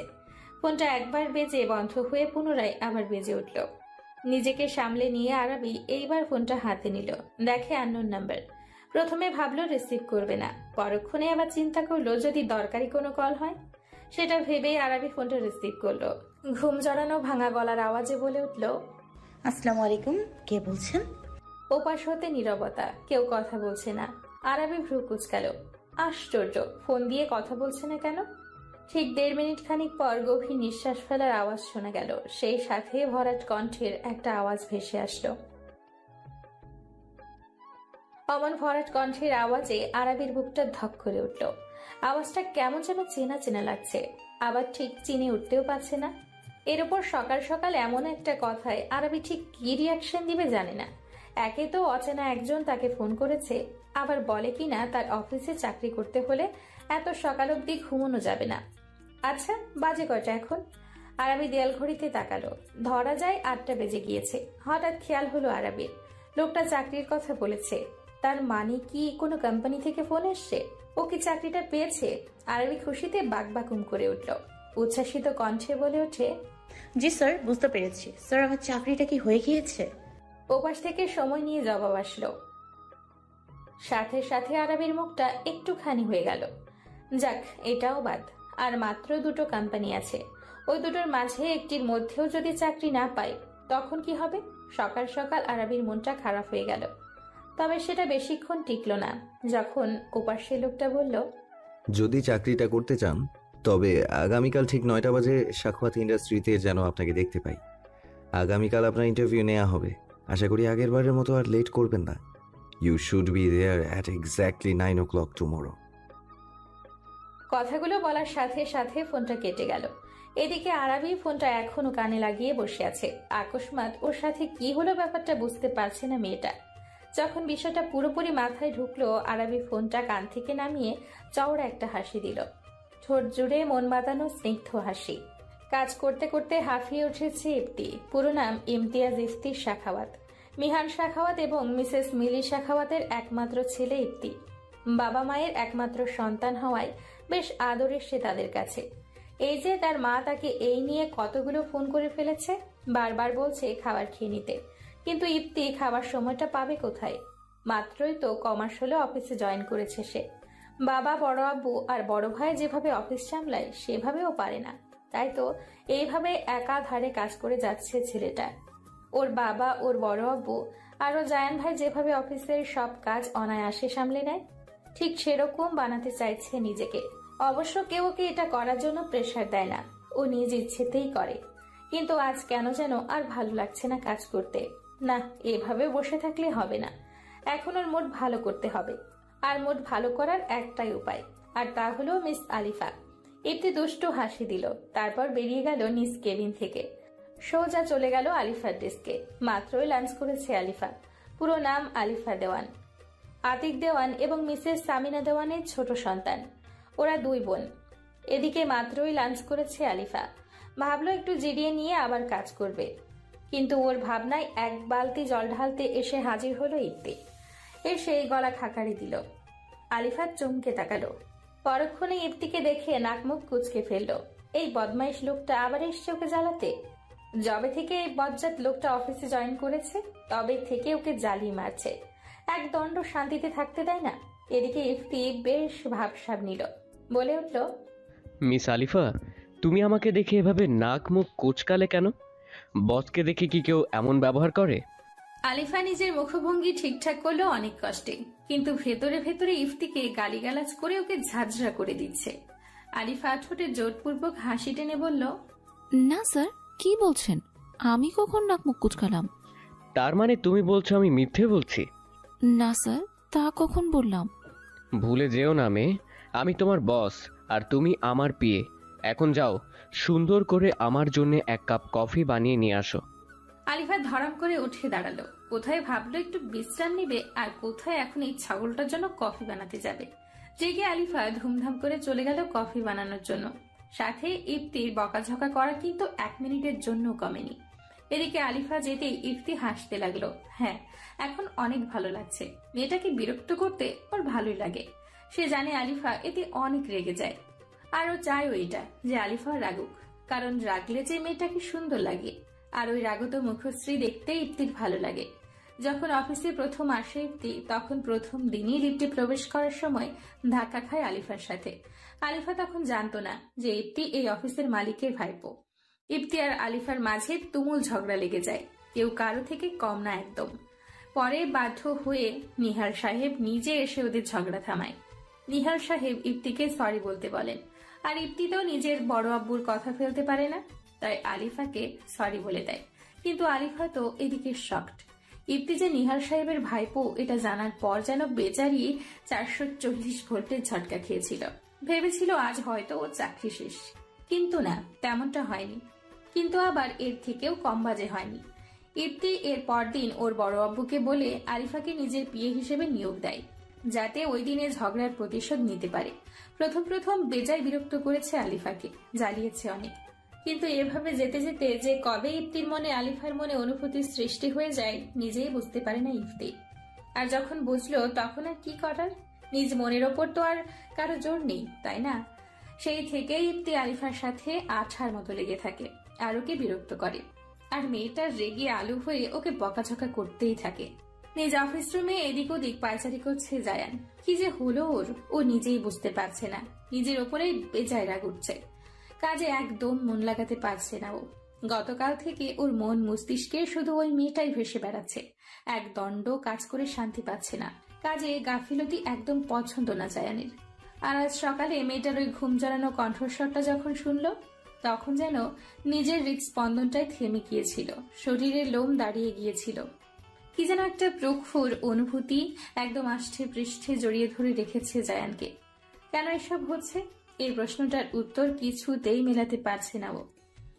[SPEAKER 2] ফোনটা একবার বেজে বন্ধ হয়ে পুনরায় আবার বেজে উঠল। নিজেকে সামলে নিয়ে আরাবি এইবার ফোনটা হাতে নিল। দেখে আননোন নাম্বার। প্রথমে ভাবলো রিসিভ করবে না, পরক্ষণে আবার চিন্তা করলো যদি দরকারি কোনো কল হয়। সেটা ভেবেই আরাবি ফোনটা রিসিভ করলো। ঘুম জড়ানো ভাঙা গলার আওয়াজে বলে উঠল,
[SPEAKER 4] আসসালামু আলাইকুম, কে বলছেন?
[SPEAKER 2] ওপাশ হতে নীরবতা, কেউ কথা বলছে না। আরাবি ভ্রু কুঁচকাল। আশ্চর্য, ফোন দিয়ে কথা বলছে না কেন? ঠিক 1.5 মিনিট খানিক পর গভীর নিঃশ্বাস ফেলার আওয়াজ শোনা গেল। সেই সাথে ভরাট কণ্ঠের একটা আওয়াজ ভেসে আসলো। অমন ভরাট কণ্ঠের আওয়াজে আরাবির বুকটা ধক করে উঠল। আওয়াজটা কেমন যেন চেনা চেনা লাগছে, আবার ঠিক চিনে উঠতেও পারছে না। এর উপর সকাল সকাল এমন একটা কথায় আরাবি ঠিক কি রিয়াকশন দিবে জানে না। একে তো অচেনা একজন তাকে ফোন করেছে, আবার বলে কিনা তার অফিসে চাকরি করতে হলে এত সকাল অবধি ঘুমানো যাবে না। আচ্ছা, বাজে কয়টা এখন? আরাবি দেয়াল ঘড়িতে তাকালো। ধরা যায় 8টা বেজে গিয়েছে। হঠাৎ খেয়াল হলো আরাবির, লোকটা চাকরির কথা বলেছে। তার মানে কি কোনো কোম্পানি থেকে ফোন এসছে? ও কি চাকরিটা পেয়েছে? আরাবি খুশিতে বাকবাকুম করে উঠল। উচ্ছ্বাসিত কণ্ঠে বলে ওঠে,
[SPEAKER 4] জি স্যার, বুঝতে পেরেছি স্যার, আমার চাকরিটা কি হয়ে গিয়েছে?
[SPEAKER 2] ওপাশ থেকে সময় নিয়ে জবাব আসলো। সাথে সাথে আরাবির মুখটা একটুখানি হয়ে গেল। যাক, এটাও বাদ। আর মাত্র 2টো কোম্পানি আছে। ওই দুটোর মাঝে একটির মধ্যেও যদি চাকরি না পায় তখন কি হবে? সকাল সকাল আরাবির মনটা খারাপ হয়ে গেল। তবে সেটা বেশিক্ষণ টিকলো না, যখন ওপাশে লোকটা বলল,
[SPEAKER 8] যদি চাকরিটা করতে চান তবে আগামীকাল ঠিক 9টা বাজে সাখাওয়াত ইন্ডাস্ট্রিতে যেন আপনাকে দেখতে পাই। আগামীকাল আপনার ইন্টারভিউ নেওয়া হবে। আশা করি আগের বারের মতো আর লেট করবেন না। You should be there at exactly 9 o'clock tomorrow.
[SPEAKER 2] কথাগুলো বলার সাথে সাথে ফোনটা কেটে গেল। এদিকে আরাবি ফোনটা এখনো কানে লাগিয়ে বসে আছে। আকস্মাৎ ওর সাথে কি হলো ব্যাপারটা বুঝতে পারছে না মেয়েটা। যখন বিষয়টা পুরোপুরি মাথায় ঢুকলো, আরাবি ফোনটা কান থেকে নামিয়ে চওড়া একটা হাসি দিল। ঠোঁট জুড়ে মন মাতানো স্নিগ্ধ হাসি। কাজ করতে করতে হাঁফিয়ে উঠেছে ইফতি। পুরো নাম ইমতিয়াজ ইফতি শাখাওয়াত। মিহান শাখাওয়াত এবং মিসেস মিলি শাখাওয়াতের একমাত্র ছেলে ইফতি। বাবা মায়ের একমাত্র সন্তান হওয়ায় বেশ আদরের সে তাদের কাছে। এই যে তার মা তাকে এই নিয়ে কতগুলো ফোন করে ফেলেছে, বারবার বলছে খাবার খেয়ে নিতে, কিন্তু ইফতি খাবার সময়টা পাবে কোথায়? মাত্রই তো কমাস হলে অফিসে জয়েন করেছে সে। বাবা, বড় আব্বু আর বড় ভাই যেভাবে অফিস সামলায় সেভাবেও পারে না। তাই তো এইভাবে একাধারে কাজ করে যাচ্ছে ছেলেটা। ওর বাবা, ওর বড় আব্বু আরো জায়ান ভাই যেভাবে অফিসের সব কাজ অনায়াসে সামলে নেয়, ঠিক সেরকম বানাতে চাইছে নিজেকে। অবশ্য কেউ ওকে এটা করার জন্য প্রেশার দেয় না, ও নিজ ইচ্ছেতেই করে। কিন্তু আজ কেন যেন আর ভালো লাগছে না কাজ করতে। না, এভাবে বসে থাকলে হবে না। এখন ওর মুড ভালো করতে হবে, আর মুড ভালো করার একটাই উপায়, আর তা হলো মিস আলিফা। ইপ্তি দুষ্টু হাসি দিল, তারপর বেরিয়ে গেল নিজ কেবিন থেকে। সোজা চলে গেল আলিফার ডেস্কে। মাত্রই লাঞ্চ করেছে আলিফা। পুরো নাম আলিফা দেওয়ান, আতিক দেওয়ান এবং মিসেস সামিনা দেওয়ানের ছোট সন্তান। ওরা 2 বোন। এদিকে মাত্রই লাঞ্চ করেছে আলিফা, ভাবলো একটু জিরিয়ে নিয়ে আবার কাজ করবে। কিন্তু ওর ভাবনায় 1 বালতি জল ঢালতে এসে হাজির হলো ইপ্তি। এসে গলা খাকারি দিল। আলিফা চমকে তাকালো। পরক্ষণে ইপ্তিকে দেখে নাক মুখ কুচকে ফেললো। এই বদমাইশ লোকটা আবার এসছে ওকে জ্বালাতে। যবে থেকে এই বজ্জাত লোকটা অফিসে জয়েন করেছে তবে থেকে ওকে জ্বালিয়ে মারছে, এক দণ্ড শান্তিতে থাকতে দেয় না। এদিকে ইফতি বেশ ভাবসাব নিল, বলে উঠল,
[SPEAKER 14] মিস আলিফা, তুমি আমাকে দেখে এভাবে নাক মুখ কুচকালে কেন? বসকে দেখে কি কেউ এমন ব্যবহার করে?
[SPEAKER 2] আলিফা নিজের মুখভঙ্গি ঠিকঠাক করলো অনেক কষ্টে, কিন্তু ভেতরে ভেতরে ইফতিকে গালিগালাজ করে ওকে ঝাঁঝরা করে দিচ্ছে। আলিফা ঠোঁটে জোরপূর্বক হাসি টেনে বলল,
[SPEAKER 15] না স্যার, কি বলছেন? আমি কখন নাক মুখ কুচকালাম?
[SPEAKER 14] তার মানে তুমি বলছো আমি মিথ্যে বলছি?
[SPEAKER 15] না স্যার, তা কখন বললাম?
[SPEAKER 14] ভুলে যেও না মেয়ে, আমি তোমার বস আর তুমি আমার পিএ। এখন যাও, সুন্দর করে আমার জন্য 1 কাপ কফি বানিয়ে নিয়ে আসো।
[SPEAKER 2] আলিফা ধরাম করে উঠে দাঁড়ালো। কোথায় ভাবলো একটু বিশ্রাম নিবে, আর কোথায় এখন এই ছাগলটার জন্য কফি বানাতে যাবে। জেগে আলিফা ধুমধাম করে চলে গেল কফি বানানোর জন্য। সাথে ইফতির বকাঝকা করা কিন্তু 1 মিনিটের জন্য কমেনি। এদিকে আলিফা যেতেই ইফতি হাসতে লাগলো। হ্যাঁ, এখন অনেক ভালো লাগছে। মেয়েটাকে বিরক্ত করতে ওর ভালোই লাগে। সে জানে আলিফা এতে অনেক রেগে যায়, আর ও চায়ও এটা যে আলিফা রাগুক, কারণ রাগলে যে মেয়েটাকে সুন্দর লাগে, আর ওই রাগত মুখশ্রী দেখতে ইফতির ভালো লাগে। যখন অফিসে প্রথম আসে ইফতি, তখন প্রথম দিনই লিফটে প্রবেশ করার সময় ধাক্কা খায় আলিফার সাথে। আলিফা তখন জানতো না যে ইফতি এই অফিসের মালিকের ভাইপো। ইফতি আর আলিফার মাঝে তুমুল ঝগড়া লেগে যায়, কেউ কারো থেকে কম না একদম। পরে বাধ্য হয়ে নিহার সাহেব নিজে এসে ওদের ঝগড়া থামায়। নিহার সাহেব ইফতিকে সরি বলতে বলেন, আর ইফতি তো নিজের বড় আব্বুর কথা ফেলতে পারে না, তাই আলিফাকে সরি বলে দেয়। কিন্তু আলিফা তো এদিকে শকড। ইফতি যে নিহার সাহেবের ভাইপো এটা জানার পর যেন বেচারি 440 ভোল্টের ঝটকা খেয়েছিল। ভেবেছিল আজ হয়তো ওর চাকরি শেষ, কিন্তু না, তেমনটা হয়নি। কিন্তু আবার এর থেকেও কম বাজে হয়নি। ইফতি এর পরদিন ওর বড় আব্বুকে বলে আলিফাকে নিজের পিএ হিসেবে নিয়োগ দেয়, যাতে ওই দিনে ঝগড়ার প্রতিশোধ নিতে পারে। প্রথম প্রথম বেজায় বিরক্ত করেছে আলিফাকে, জ্বালিয়েছে অনেক। কিন্তু এভাবে যেতে যেতে যে কবে ইফতির মনে আলিফার মনে অনুভূতির সৃষ্টি হয়ে যায় নিজেই বুঝতে পারে না ইফতি। আর যখন বুঝলো তখন আর কি করার, নিজ মনের ওপর তো আর কারো জোর নেই, তাই না? সেই থেকেই ইফতি আলিফার সাথে আঠার মতো লেগে থাকে, আর ওকে বিরক্ত করে। আর মেয়েটার রেগে আলু হয়ে ওকে বকাঝকা করতেই থাকে। নিজ অফিস রুমে এদিক ওদিক পায়চারি করছে জায়ান। কি যে হলো ওর, ও নিজেই বুঝতে পারছে না। নিজের ওপরেই বেজায় রাগ উঠছে। কাজে একদম মন লাগাতে পারছে না ও। গতকাল থেকে ওর মন মস্তিষ্কে শুধু ওই মেয়েটাই ভেসে বেড়াচ্ছে। এক দণ্ড কাজ করে শান্তি পাচ্ছে না। কাজে গাফিলতি একদম পছন্দ না জায়ানের। আর আজ সকালে মেয়েটার ওই ঘুম জড়ানো কণ্ঠস্বরটা যখন শুনল, তখন যেন নিজের হৃদস্পন্দনটাই থেমে গিয়েছিল, শরীরের লোম দাঁড়িয়ে গিয়েছিল। কি যেন একটা প্রখর অনুভূতি একদম আষ্ঠে পৃষ্ঠে জড়িয়ে ধরে রেখেছে জায়ানকে। কেন এসব হচ্ছে, এই প্রশ্নটার উত্তর কিছুতেই মেলাতে পারছে না ও।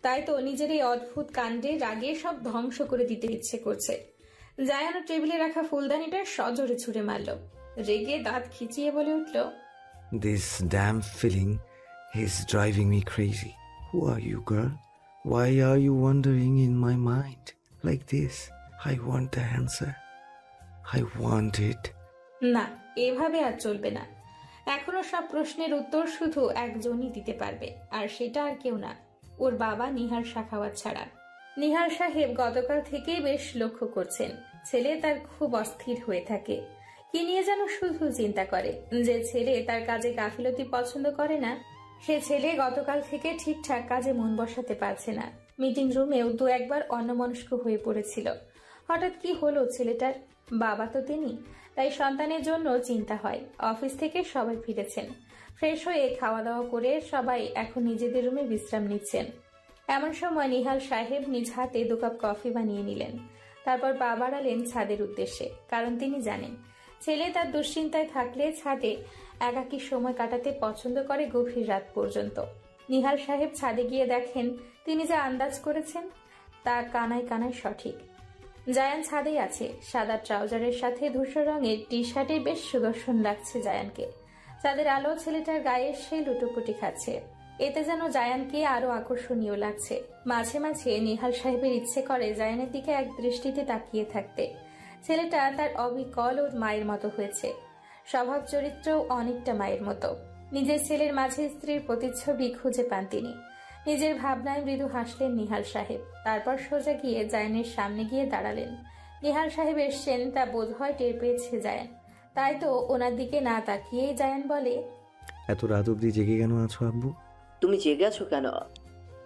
[SPEAKER 2] তাই তো নিজের এই অদ্ভুত কাণ্ডে রাগে সব ধ্বংস করে দিতে ইচ্ছে করছে। জায়ান টেবিলে রাখা ফুলদানিটা সজোরে ছুঁড়ে মারল। রেগে দাঁত খিচিয়ে বলে উঠল,
[SPEAKER 8] This damn feeling is driving me crazy. Who are you, girl? Why are you wandering in my mind like this? I want the answer. I want it.
[SPEAKER 2] না, এভাবে আর চলবে না। এখনো সব প্রশ্নের উত্তর শুধু একজনই দিতে পারবে, আর সেটা আর কেউ না, ওর বাবা নিহার সাখাওয়াত ছাড়া। নিহার সাহেব গতকাল থেকেই বেশ লক্ষ্য করছেন, ছেলে তার খুব অস্থির হয়ে থাকে। কি নিয়ে যেন শুধু চিন্তা করে। যে ছেলে তার কাজে গাফিলতি পছন্দ করে না, সে ছেলে গতকাল থেকে ঠিকঠাক কাজে মন বসাতে পারছে না। মিটিং রুমেও দু একবার অন্যমনস্ক হয়ে পড়েছিল। হঠাৎ কি হলো ছেলেটার? বাবা তো তিনি, তাই সন্তানের জন্য চিন্তা হয়। অফিস থেকে সবাই ফিরেছেন, ফ্রেশ হয়ে খাওয়া দাওয়া করে সবাই এখন নিজেদের রুমে বিশ্রাম নিচ্ছেন। এমন সময় নিহাল সাহেব নিজ হাতে 2 কাপ কফি বানিয়ে নিলেন। তারপর পা বাড়ালেন ছাদের উদ্দেশ্যে, কারণ তিনি জানেন ছেলে তার দুশ্চিন্তায় থাকলে ছাদে একাকী সময় কাটাতে পছন্দ করে গভীর রাত পর্যন্ত। নিহাল সাহেব ছাদে গিয়ে দেখেন তিনি যা আন্দাজ করেছেন তা কানায় কানায় সঠিক। জায়ান ছাদেই আছে, সাদা ট্রাউজারের সাথে ধূসর রঙের টি শার্টে বেশ সুদর্শন লাগছে জায়ানকে। চাঁদের আলো ছেলেটার গায়ে সে লুটোপুটি খাচ্ছে, এতে যেন জায়ানকে আরো আকর্ষণীয় লাগছে। মাঝে মাঝে নিহাল সাহেবের ইচ্ছে করে জায়ানের দিকে এক দৃষ্টিতে তাকিয়ে থাকতে। ছেলেটা তার অবিকল ওর মায়ের মতো হয়েছে, স্বভাব চরিত্রও অনেকটা মায়ের মতো। নিজের ছেলের মাঝে স্ত্রীর প্রতিচ্ছবি খুঁজে পান তিনি। নিজের ভাবনায় মৃদু হাসলেন নিহাল সাহেব। তারপর সোজা গিয়ে জায়ানের সামনে গিয়ে দাঁড়ালেন। নিহাল সাহেব এসছেন তা বোধহয় টের পেয়েছে জায়ান, তাই তো ওনার দিকে না তাকিয়েই জায়ান বলে,
[SPEAKER 8] এত রাত অব্দি জেগে কেন আছো আব্বু?
[SPEAKER 10] তুমি জেগে আছো কেন?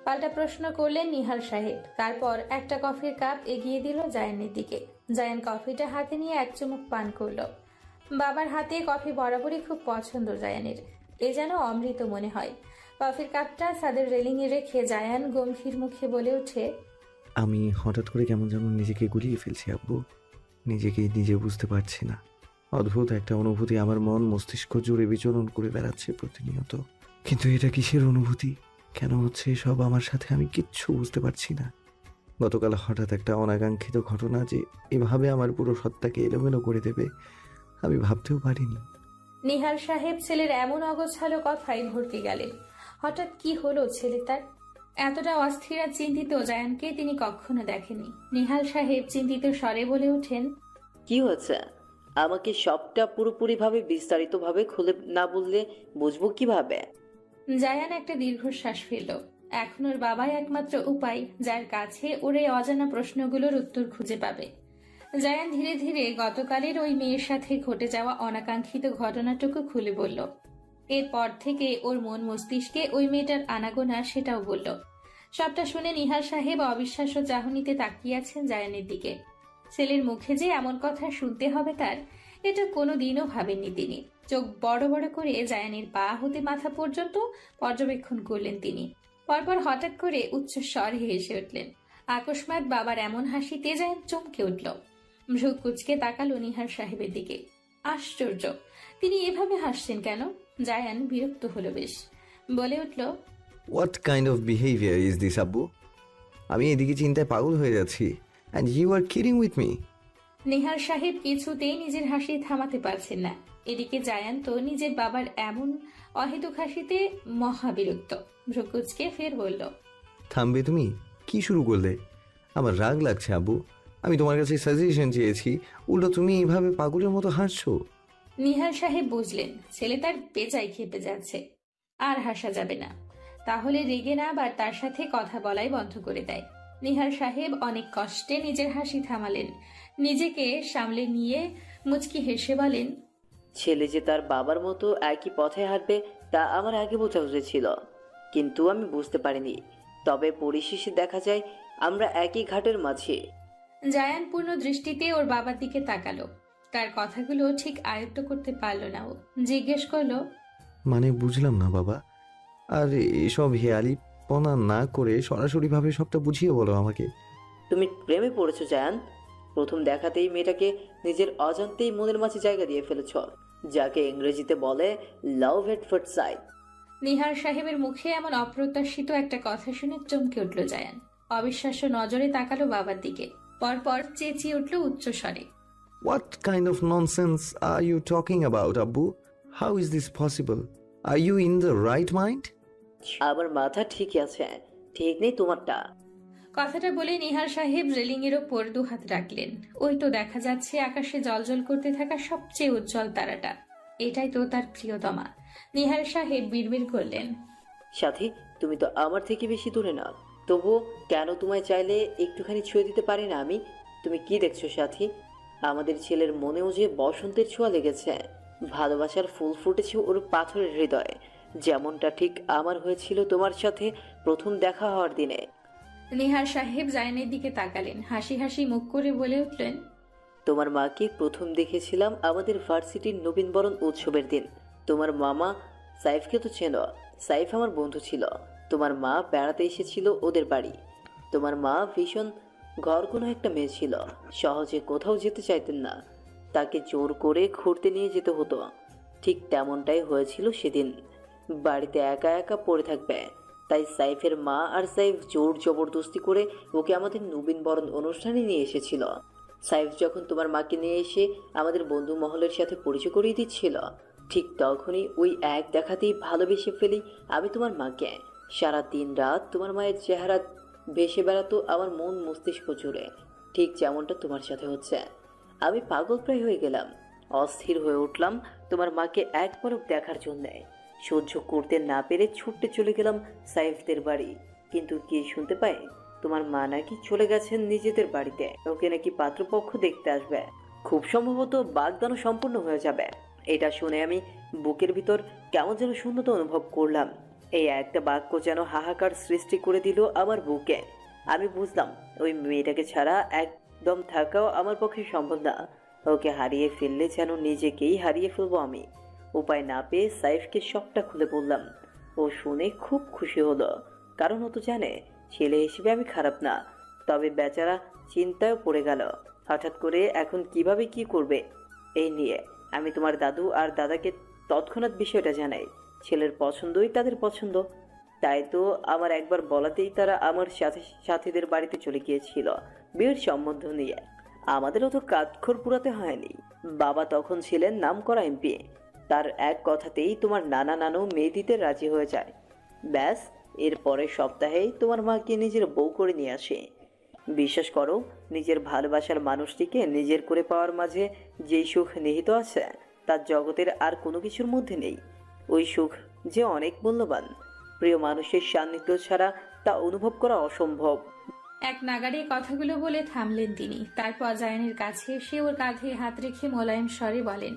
[SPEAKER 2] পাল্টা প্রশ্ন করলেন নিহাল সাহেব। তারপর একটা কফির কাপ এগিয়ে দিল জায়ানের দিকে। জায়ান কফিটা হাতে নিয়ে এক চুমুক পান করল। বাবার হাতে কফি বরাবরই খুব পছন্দ জায়ানের, এ যেন অমৃত মনে হয়। কফির কাপটা ছাদের রেলিংয়ে রেখে জায়ান গম্ভীর মুখে বলে ওঠে,
[SPEAKER 8] আমি হঠাৎ করে কেমন যেন নিজেকে গুলিয়ে ফেলছি আব্বু। নিজেকেই নিজে বুঝতে পারছি না। অদ্ভুত একটা অনুভূতি আমার মন মস্তিষ্ক জুড়ে বিচরণ করে বেড়াচ্ছে প্রতিনিয়ত। কিন্তু এটা কিসের অনুভূতি, কেন হচ্ছে সব আমার সাথে, আমি কিচ্ছু বুঝতে পারছি না। গতকাল হঠাৎ একটা অনাকাঙ্ক্ষিত ঘটনা যে এভাবে আমার পুরো সত্তাকে এলোমেলো করে দেবে আমি ভাবতেও পারিনি।
[SPEAKER 2] নিহাল সাহেব ছেলের এমন অগোছালো কথায় ভরকে গেলেন। হঠাৎ কি হলো ছেলে তার? এতটা অস্থির আর চিন্তিত জায়ানকে তিনি কখনো দেখেনি। নিহাল সাহেব চিন্তিত স্বরে বলে ওঠেন,
[SPEAKER 10] কি হয়েছে? আমাকে সবটা পুরোপুরিভাবে বিস্তারিতভাবে খুলে না বললে বুঝবো কিভাবে?
[SPEAKER 2] জায়ান একটা দীর্ঘশ্বাস ফেলল। এখন ওর বাবাই একমাত্র উপায় যার কাছে ওর এই অজানা প্রশ্নগুলোর উত্তর খুঁজে পাবে। জায়ান ধীরে ধীরে গতকালের ওই মেয়ের সাথে ঘটে যাওয়া অনাকাঙ্ক্ষিত ঘটনাটুকু খুলে বলল। এরপর থেকে ওর মন মস্তিষ্কে ওই মেয়েটার আনাগোনা সেটাও বলল। সবটা শুনে নিহাল সাহেব অবিশ্বাস্য চাহনিতে তাকিয়ে আছেন জায়ানের দিকে। ছেলের মুখে যে এমন কথা শুনতে হবে তার, এটা কোনোদিনও ভাবেননি তিনি। চোখ বড় বড় করে জায়ানের পা হতে মাথা পর্যন্ত পর্যবেক্ষণ করলেন তিনি। পরপর হঠাৎ করে উচ্চ স্বরে হেসে উঠলেন। আকস্মাৎ বাবার এমন হাসিতে জায়ান চমকে উঠল। ভ্রু কুচকে তাকালো নিহাল সাহেবের দিকে। আশ্চর্য, তিনি এভাবে হাসছেন কেন? জায়ান বিরক্ত হলো বেশ, বলে উঠল,
[SPEAKER 8] what kind of behaviour is this আব্বু? আমি এদিকে চিন্তায় পাগল হয়ে যাচ্ছি and you are kidding with me.
[SPEAKER 2] Nihal সাহেব কিছুতেই নিজের হাসি থামাতে পারছেন না। এদিকে জায়ান তো নিজের বাবার এমন অহেতুক হাসিতে মহাবিরক্ত। ভ্রু কুচকে ফের বলল,
[SPEAKER 8] থামবে তুমি? কি শুরু করলে? আমার রাগ লাগছে আব্বু। আমি তোমার কাছে সাজেশন চেয়েছি, উল্টো তুমি এইভাবে পাগলের মতো হাসছো।
[SPEAKER 2] নিহাল সাহেব বুঝলেন ছেলে তার বেজায় খেপে যাচ্ছে, আর হাসা যাবে না, তাহলে রেগে না আবার তার সাথে কথা বলাই বন্ধ করে দেয়। নিহাল সাহেব অনেক কষ্টে নিজের হাসি থামালেন। নিজেকে সামলে নিয়ে মুচকি হেসে বলেন,
[SPEAKER 10] ছেলে যে তার বাবার মতো একই পথে হাঁটবে তা আমার আগে বোঝা উচিত ছিল, কিন্তু আমি বুঝতে পারিনি। তবে পরিশেষে দেখা যায় আমরা একই ঘাটের মাঝে।
[SPEAKER 2] জায়ান পূর্ণ দৃষ্টিতে ওর বাবার দিকে তাকালো। তার কথাগুলো ঠিক আয়ত্ত করতে পারলো না। ও জিজ্ঞেস করলো,
[SPEAKER 8] মানে বুঝলাম না বাবা। আর এসব হেয়ালিপনা না করে সরাসরিভাবে সবটা বুঝিয়ে বলো আমাকে।
[SPEAKER 10] তুমি প্রেমে পড়েছো জায়ান। প্রথম দেখাতেই মেয়েটাকে নিজের অজান্তেই মনের মাঝে জায়গা দিয়ে ফেলেছ, যাকে ইংরেজিতে বলে লাভ এট ফার্স্ট সাইট।
[SPEAKER 2] নিহাল সাহেবের মুখে এমন অপ্রত্যাশিত একটা কথা শুনে চমকে উঠল জায়ান। অবিশ্বাস্য নজরে তাকালো বাবার দিকে। পরপর চেঁচিয়ে উঠল উচ্চ স্বরে,
[SPEAKER 8] What kind of nonsense are you talking about, Abbu? How is this possible? Are you in the right mind?
[SPEAKER 10] আমার মাথা ঠিকই আছে, ঠিক নেই তোমারটা।
[SPEAKER 2] কথাটা বলে নিহাল সাহেব রেলিং এর ওপর 2 হাত রাখলেন। ওই তো দেখা যাচ্ছে আকাশে জ্বলজ্বল করতে থাকা সবচেয়ে উজ্জ্বল তারাটা। এটাই তো তার প্রিয়তমা। নিহাল সাহেব বিড়বিড় করলেন,
[SPEAKER 10] সাথী, তুমি তো আমার থেকে বেশি দূরে না, তবুও কেন তোমায় চাইলে একটুখানি ছুঁয়ে দিতে পারি না আমি? তুমি কি দেখছো সাথী? আমাদের ছেলের মনেও যে বসন্তের ছোঁয়া লেগেছে, ভালোবাসার ফুল ফুটেছে ওর পাথরের হৃদয়ে, যেমনটা ঠিক আমার হয়েছিল তোমার সাথে প্রথম দেখা হওয়ার দিনে।
[SPEAKER 2] নিহার সাহেব জায়ানের দিকে তাকালেন, হাসি হাসি মুখ করে বলে উঠলেন,
[SPEAKER 10] তোমার মাকে প্রথম দেখেছিলাম আমাদের ভার্সিটির নবীনবরণ উৎসবের দিন। তোমার মামা সাইফকে তো চেনো, সাইফ আমার বন্ধু ছিল। তোমার মা বেড়াতে এসেছিল ওদের বাড়ি। তোমার মা ভীষণ ঘরকোনো একটা মেয়ে ছিল, সহজে কোথাও যেতে চাইতেন না, তাকে জোর করে ঘুরতে নিয়ে যেতে হতো। ঠিক তেমনটাই হয়েছিল সেদিন। বাড়িতে একা একা পড়ে থাকবে, তাই সাইফের মা আর সাইফ জোর জবরদস্তি করে ওকে আমাদের নবীনবরণ অনুষ্ঠানে নিয়ে এসেছিল। সাইফ যখন তোমার মাকে নিয়ে এসে আমাদের বন্ধু মহলের সাথে পরিচয় করিয়ে দিচ্ছিল, ঠিক তখনই ওই এক দেখাতেই ভালোবেসে ফেলি আমি তোমার মাকে। সারা দিন রাত তোমার মায়ের চেহারা ভেসে বেড়াতো আমার মন মস্তিষ্ক জুড়ে, ঠিক যেমনটা তোমার সাথে হচ্ছে। আমি পাগল প্রায় হয়ে গেলাম, অস্থির হয়ে উঠলাম তোমার মাকে এক পলক দেখার জন্যে। সহ্য করতে না পেরে ছুটতে চলে গেলাম সাইফদের বাড়ি। কিন্তু কি শুনতে পাই, তোমার মা নাকি চলে গেছেন নিজেদের বাড়িতে, ওকে নাকি পাত্রপক্ষ দেখতে আসবে, খুব সম্ভবত বাগদানও সম্পূর্ণ হয়ে যাবে। এটা শুনে আমি বুকের ভিতর কেমন যেন শূন্যতা অনুভব করলাম। এই একটা বাক্য যেন হাহাকার সৃষ্টি করে দিল আমার বুকে। আমি বুঝলাম ওই মেয়েটাকে ছাড়া একদম থাকাও আমার পক্ষে সম্ভব না। ওকে হারিয়ে ফেললে যেন নিজেকেই হারিয়ে ফেলবো আমি। উপায় না পেয়ে সাইফকে সবটা খুলে বললাম। ও শুনে খুব খুশি হলো, কারণ ও তো জানে ছেলে হিসেবে আমি খারাপ না। তবে বেচারা চিন্তায় পড়ে গেল, হঠাৎ করে এখন কিভাবে কি করবে এই নিয়ে। আমি তোমার দাদু আর দাদাকে তৎক্ষণাৎ বিষয়টা জানাই। ছেলের পছন্দই তাদের পছন্দ, তাই তো আমার একবার বলাতেই তারা আমার সাথীদের বাড়িতে চলে গিয়েছিল বিয়ের সম্বন্ধ নিয়ে। আমাদেরও তো কাঠখড় পুরাতে হয়নি। বাবা তখন ছিলেন নামকরা এমপি, তার এক কথাতেই তোমার নানা নানু মেয়ে দিতে রাজি হয়ে যায়। ব্যাস, এর পরের সপ্তাহেই তোমার মাকে নিজের বউ করে নিয়ে আসে। বিশ্বাস করো, নিজের ভালোবাসার মানুষটিকে নিজের করে পাওয়ার মাঝে যেই সুখ নিহিত আছে তার জগতের আর কোনো কিছুর মধ্যে নেই। ওই সুখ যে অনেক মূল্যবান, প্রিয় মানুষের সান্নিধ্য ছাড়া তা অনুভব করা অসম্ভব।
[SPEAKER 2] এক নাগাড়ে কথাগুলো বলে থামলেন তিনি। তারপর জায়ানের কাছে এসে ওর কাঁধে হাত রেখে মোলায়েম স্বরে বলেন,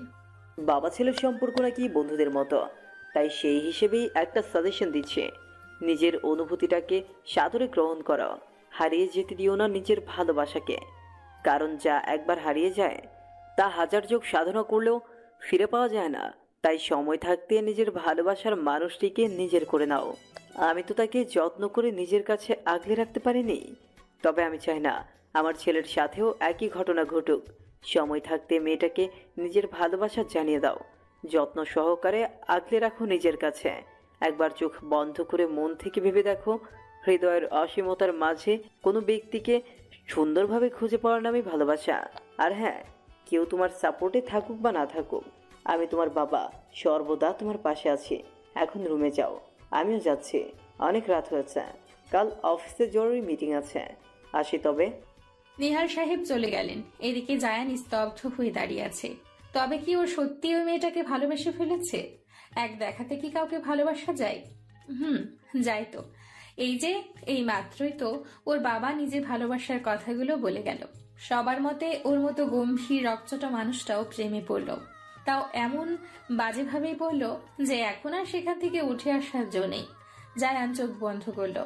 [SPEAKER 10] বাবা ছেলের সম্পর্ক নাকি বন্ধুদের মতো, তাই সেই হিসেবেই একটা সাজেশন দিচ্ছে। নিজের অনুভূতিটাকে সাদরে গ্রহণ করো, হারিয়ে যেতে দিও না নিজের ভালোবাসাকে। কারণ যা একবার হারিয়ে যায় তা হাজার যোগ সাধনা করলেও ফিরে পাওয়া যায় না। তাই সময় থাকতে নিজের ভালোবাসার মানুষটিকে নিজের করে নাও। আমি তো তাকে যত্ন করে নিজের কাছে আগলে রাখতে পারিনি, তবে আমি চাই না আমার ছেলের সাথেও একই ঘটনা ঘটুক। সময় থাকতে মেয়েটাকে নিজের ভালোবাসা জানিয়ে দাও, যত্ন সহকারে আগলে রাখো নিজের কাছে। একবার চোখ বন্ধ করে মন থেকে ভেবে দেখো, হৃদয়ের অসীমতার মাঝে কোনো ব্যক্তিকে সুন্দরভাবে খুঁজে পাওয়ার নামই ভালোবাসা। আর হ্যাঁ, কেউ তোমার সাপোর্টে থাকুক বা না থাকুক, আমি তোমার বাবা সর্বদা তোমার পাশে আছি। এখন রুমে যাও, আমিও যাচ্ছি, অনেক রাত হয়েছে, কাল অফিসে জরুরি মিটিং আছে, আসি তবে।
[SPEAKER 2] নিহার সাহেব চলে গেলেন। এদিকে জায়ান স্তব্ধ হয়ে দাঁড়িয়ে আছে। তবে কি ও সত্যি ওই মেয়েটাকে ভালোবেসে ফেলেছে? এক দেখাতে কি কাউকে ভালোবাসা যায়? যায় তো। এই মাত্রই তো ওর বাবা নিজে ভালোবাসার কথাগুলো বলে গেল। সবার মতে ওর মতো গম্ভীর রক্তটা মানুষটাও প্রেমে পড়ল, তাও এমন বাজেভাবেই বলল যে এখন আর সেখান থেকে উঠে আসার জো নেই। জায়ান চোখ বন্ধ করলো।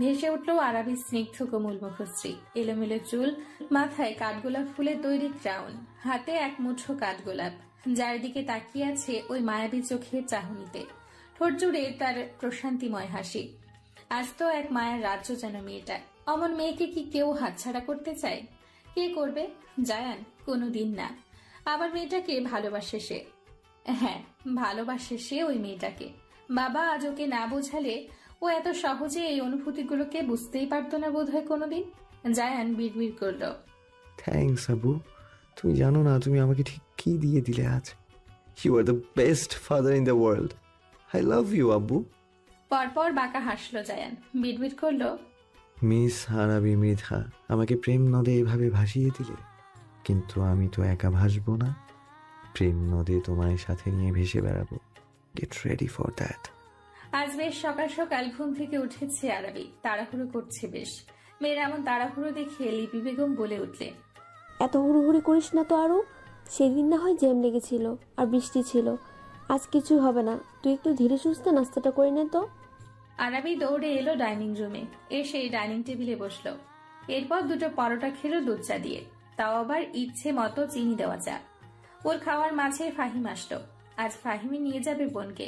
[SPEAKER 2] ভেসে উঠল আরবি স্নিগ্ধ কোমল মুখশ্রী, এলোমেলো চুল, মাথায় কাঠগোলাপ ফুলের তৈরি ক্রাউন, হাতে এক মুঠো কাঠগোলাপ, যার দিকে তাকিয়ে আছে ওই মায়াবী চোখের চাহনিতে। ঠোঁট জুড়ে তার প্রশান্তিময় হাসি। আজ তো এক মায়ের রাজ্য যেন মেয়েটা। অমন মেয়েকে কি কেউ হাতছাড়া করতে চায়? কে করবে? জায়ান কোনোদিন না। আবার মেয়েটাকে ভালোবাসে সে। হ্যাঁ, ভালোবাসে সে ওই মেয়েটাকে। বাবা আজ ওকে না বোঝালে ও এত সহজে এই অনুভূতিগুলোকে বুঝতেই পারতো না বোধহয় কোনোদিন। জায়ান বিড়বিড় করলো,
[SPEAKER 8] থ্যাঙ্কস আবু, তুমি জানো না তুমি আমাকে ঠিক কি দিয়ে দিলে আজ। You are the best father in the world. I love you আব্বু।
[SPEAKER 2] পরপর বাঁকা হাসলো জায়ান, বিড়বিড় করলো,
[SPEAKER 8] মিস আরবি মৃধা, আমাকে প্রেম নদে এভাবে ভাসিয়ে দিলে, কিন্তু আমি তো একা ভাসবো না, প্রেম নদে তোমায় সাথে নিয়ে ভেসে বেড়াবো। Get ready for that.
[SPEAKER 2] আজ বেশ সকাল সকাল ঘুম থেকে উঠেছে আরবি, তাড়াহুড়ো করছে বেশ। মেয়ের এমন তাড়াহুড়ো দেখে লিপি বেগম বলে উঠলে,
[SPEAKER 7] এত হুড়োহুড়ি করিস না তো আরও। সেদিন না হয় জ্যাম লেগেছিল আর বৃষ্টি ছিল, আজ কিছু হবে না। তুই একটু ধীরে সুস্থে নাস্তাটা করে নে তো।
[SPEAKER 2] আরাবি দৌড়ে এলো ডাইনিং রুমে, এসে ডাইনিং টেবিলে বসলো। এরপর দুটো পরোটা খেলো দুধ চা দিয়ে, তাও আবার ইচ্ছে মতো চিনি দেওয়া চা। ওর খাওয়ার মাঝে ফাহিম আসলো। আজ ফাহিমি নিয়ে যাবে বোনকে।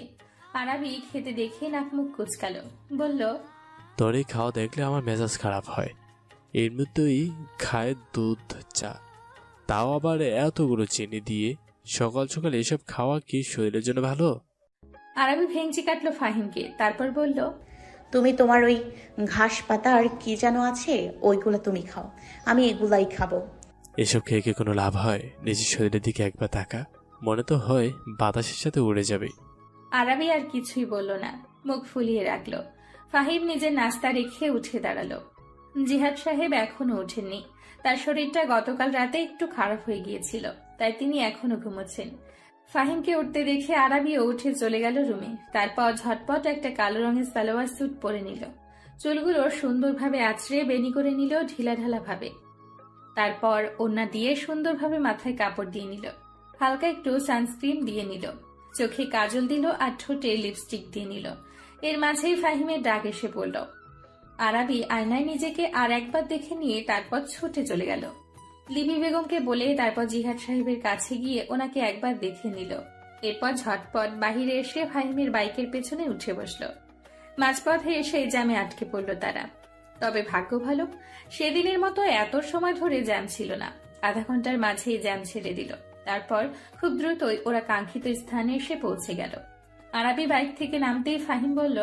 [SPEAKER 2] আরাবি খেতে দেখে নাক মুখ কুচকালো, বলল,
[SPEAKER 5] তোর এই খাওয়া দেখলে আমার মেজাজ খারাপ হয়। এর মধ্যেই খায় দুধ চা, তাও আবার এতগুলো চিনি দিয়ে। সকাল সকাল এসব খাওয়া কি শরীরের জন্য ভালো?
[SPEAKER 2] আরাবি ভেঙচি কাটলো ফাহিমকে, তারপর বলল,
[SPEAKER 4] তুমি তোমার ওই ঘাস পাতা আর কি যেন আছে ওইগুলো তুমি খাও, আমি এগুলাই খাবো।
[SPEAKER 5] এসব খেয়ে কি কোনো লাভ হয়? নিজের শরীরের দিকে একবার তাকা, মনে তো হয় বাতাসের সাথে উড়ে যাবে।
[SPEAKER 2] আরাবি আর কিছুই বলল না, মুখ ফুলিয়ে রাখলো। ফাহিম নিজের নাস্তা রেখে উঠে দাঁড়ালো। জিহাদ সাহেব এখনো ওঠেননি। তার শরীরটা গতকাল রাতে একটু খারাপ হয়ে গিয়েছিল, তাই তিনি এখনো ঘুমোচ্ছেন। ফাহিমকে উঠতে দেখে আরাবিও উঠে চলে গেল রুমে। তারপর ঝটপট একটা কালো রঙের সালোয়ার স্যুট পরে নিল। চুলগুলো সুন্দরভাবে আঁচড়ে বেনি করে নিল ঢিলাঢালা ভাবে। তারপর ওড়না দিয়ে সুন্দরভাবে মাথায় কাপড় দিয়ে নিল। হালকা একটু সানস্ক্রিন দিয়ে নিল, চোখে কাজল দিল আর ঠোঁটে লিপস্টিক দিয়ে নিল। এর মাঝেই ফাহিমের ডাক এসে পড়ল। আরাবি আয়নায় নিজেকে আর একবার দেখে নিয়ে তারপর ছুটে চলে গেল। লিবি বেগমকে বলে তারপর জিহাদ সাহেবের কাছে গিয়ে ওনাকে একবার দেখে নিল। এরপর ঝটপট বাহিরে এসে ফাহিমের বাইকের পেছনে উঠে বসল। মাঝপথে এসে জ্যামে আটকে পড়ল তারা। তবে ভাগ্য ভালো, সেদিনের মতো এত সময় ধরে জ্যাম ছিল না। আধা ঘন্টার মাঝেই জ্যাম ছেড়ে দিল। তারপর খুব দ্রুতই ওরা কাঙ্ক্ষিত স্থানে এসে পৌঁছে গেল। আরাবি বাইক থেকে নামতেই ফাহিম বলল,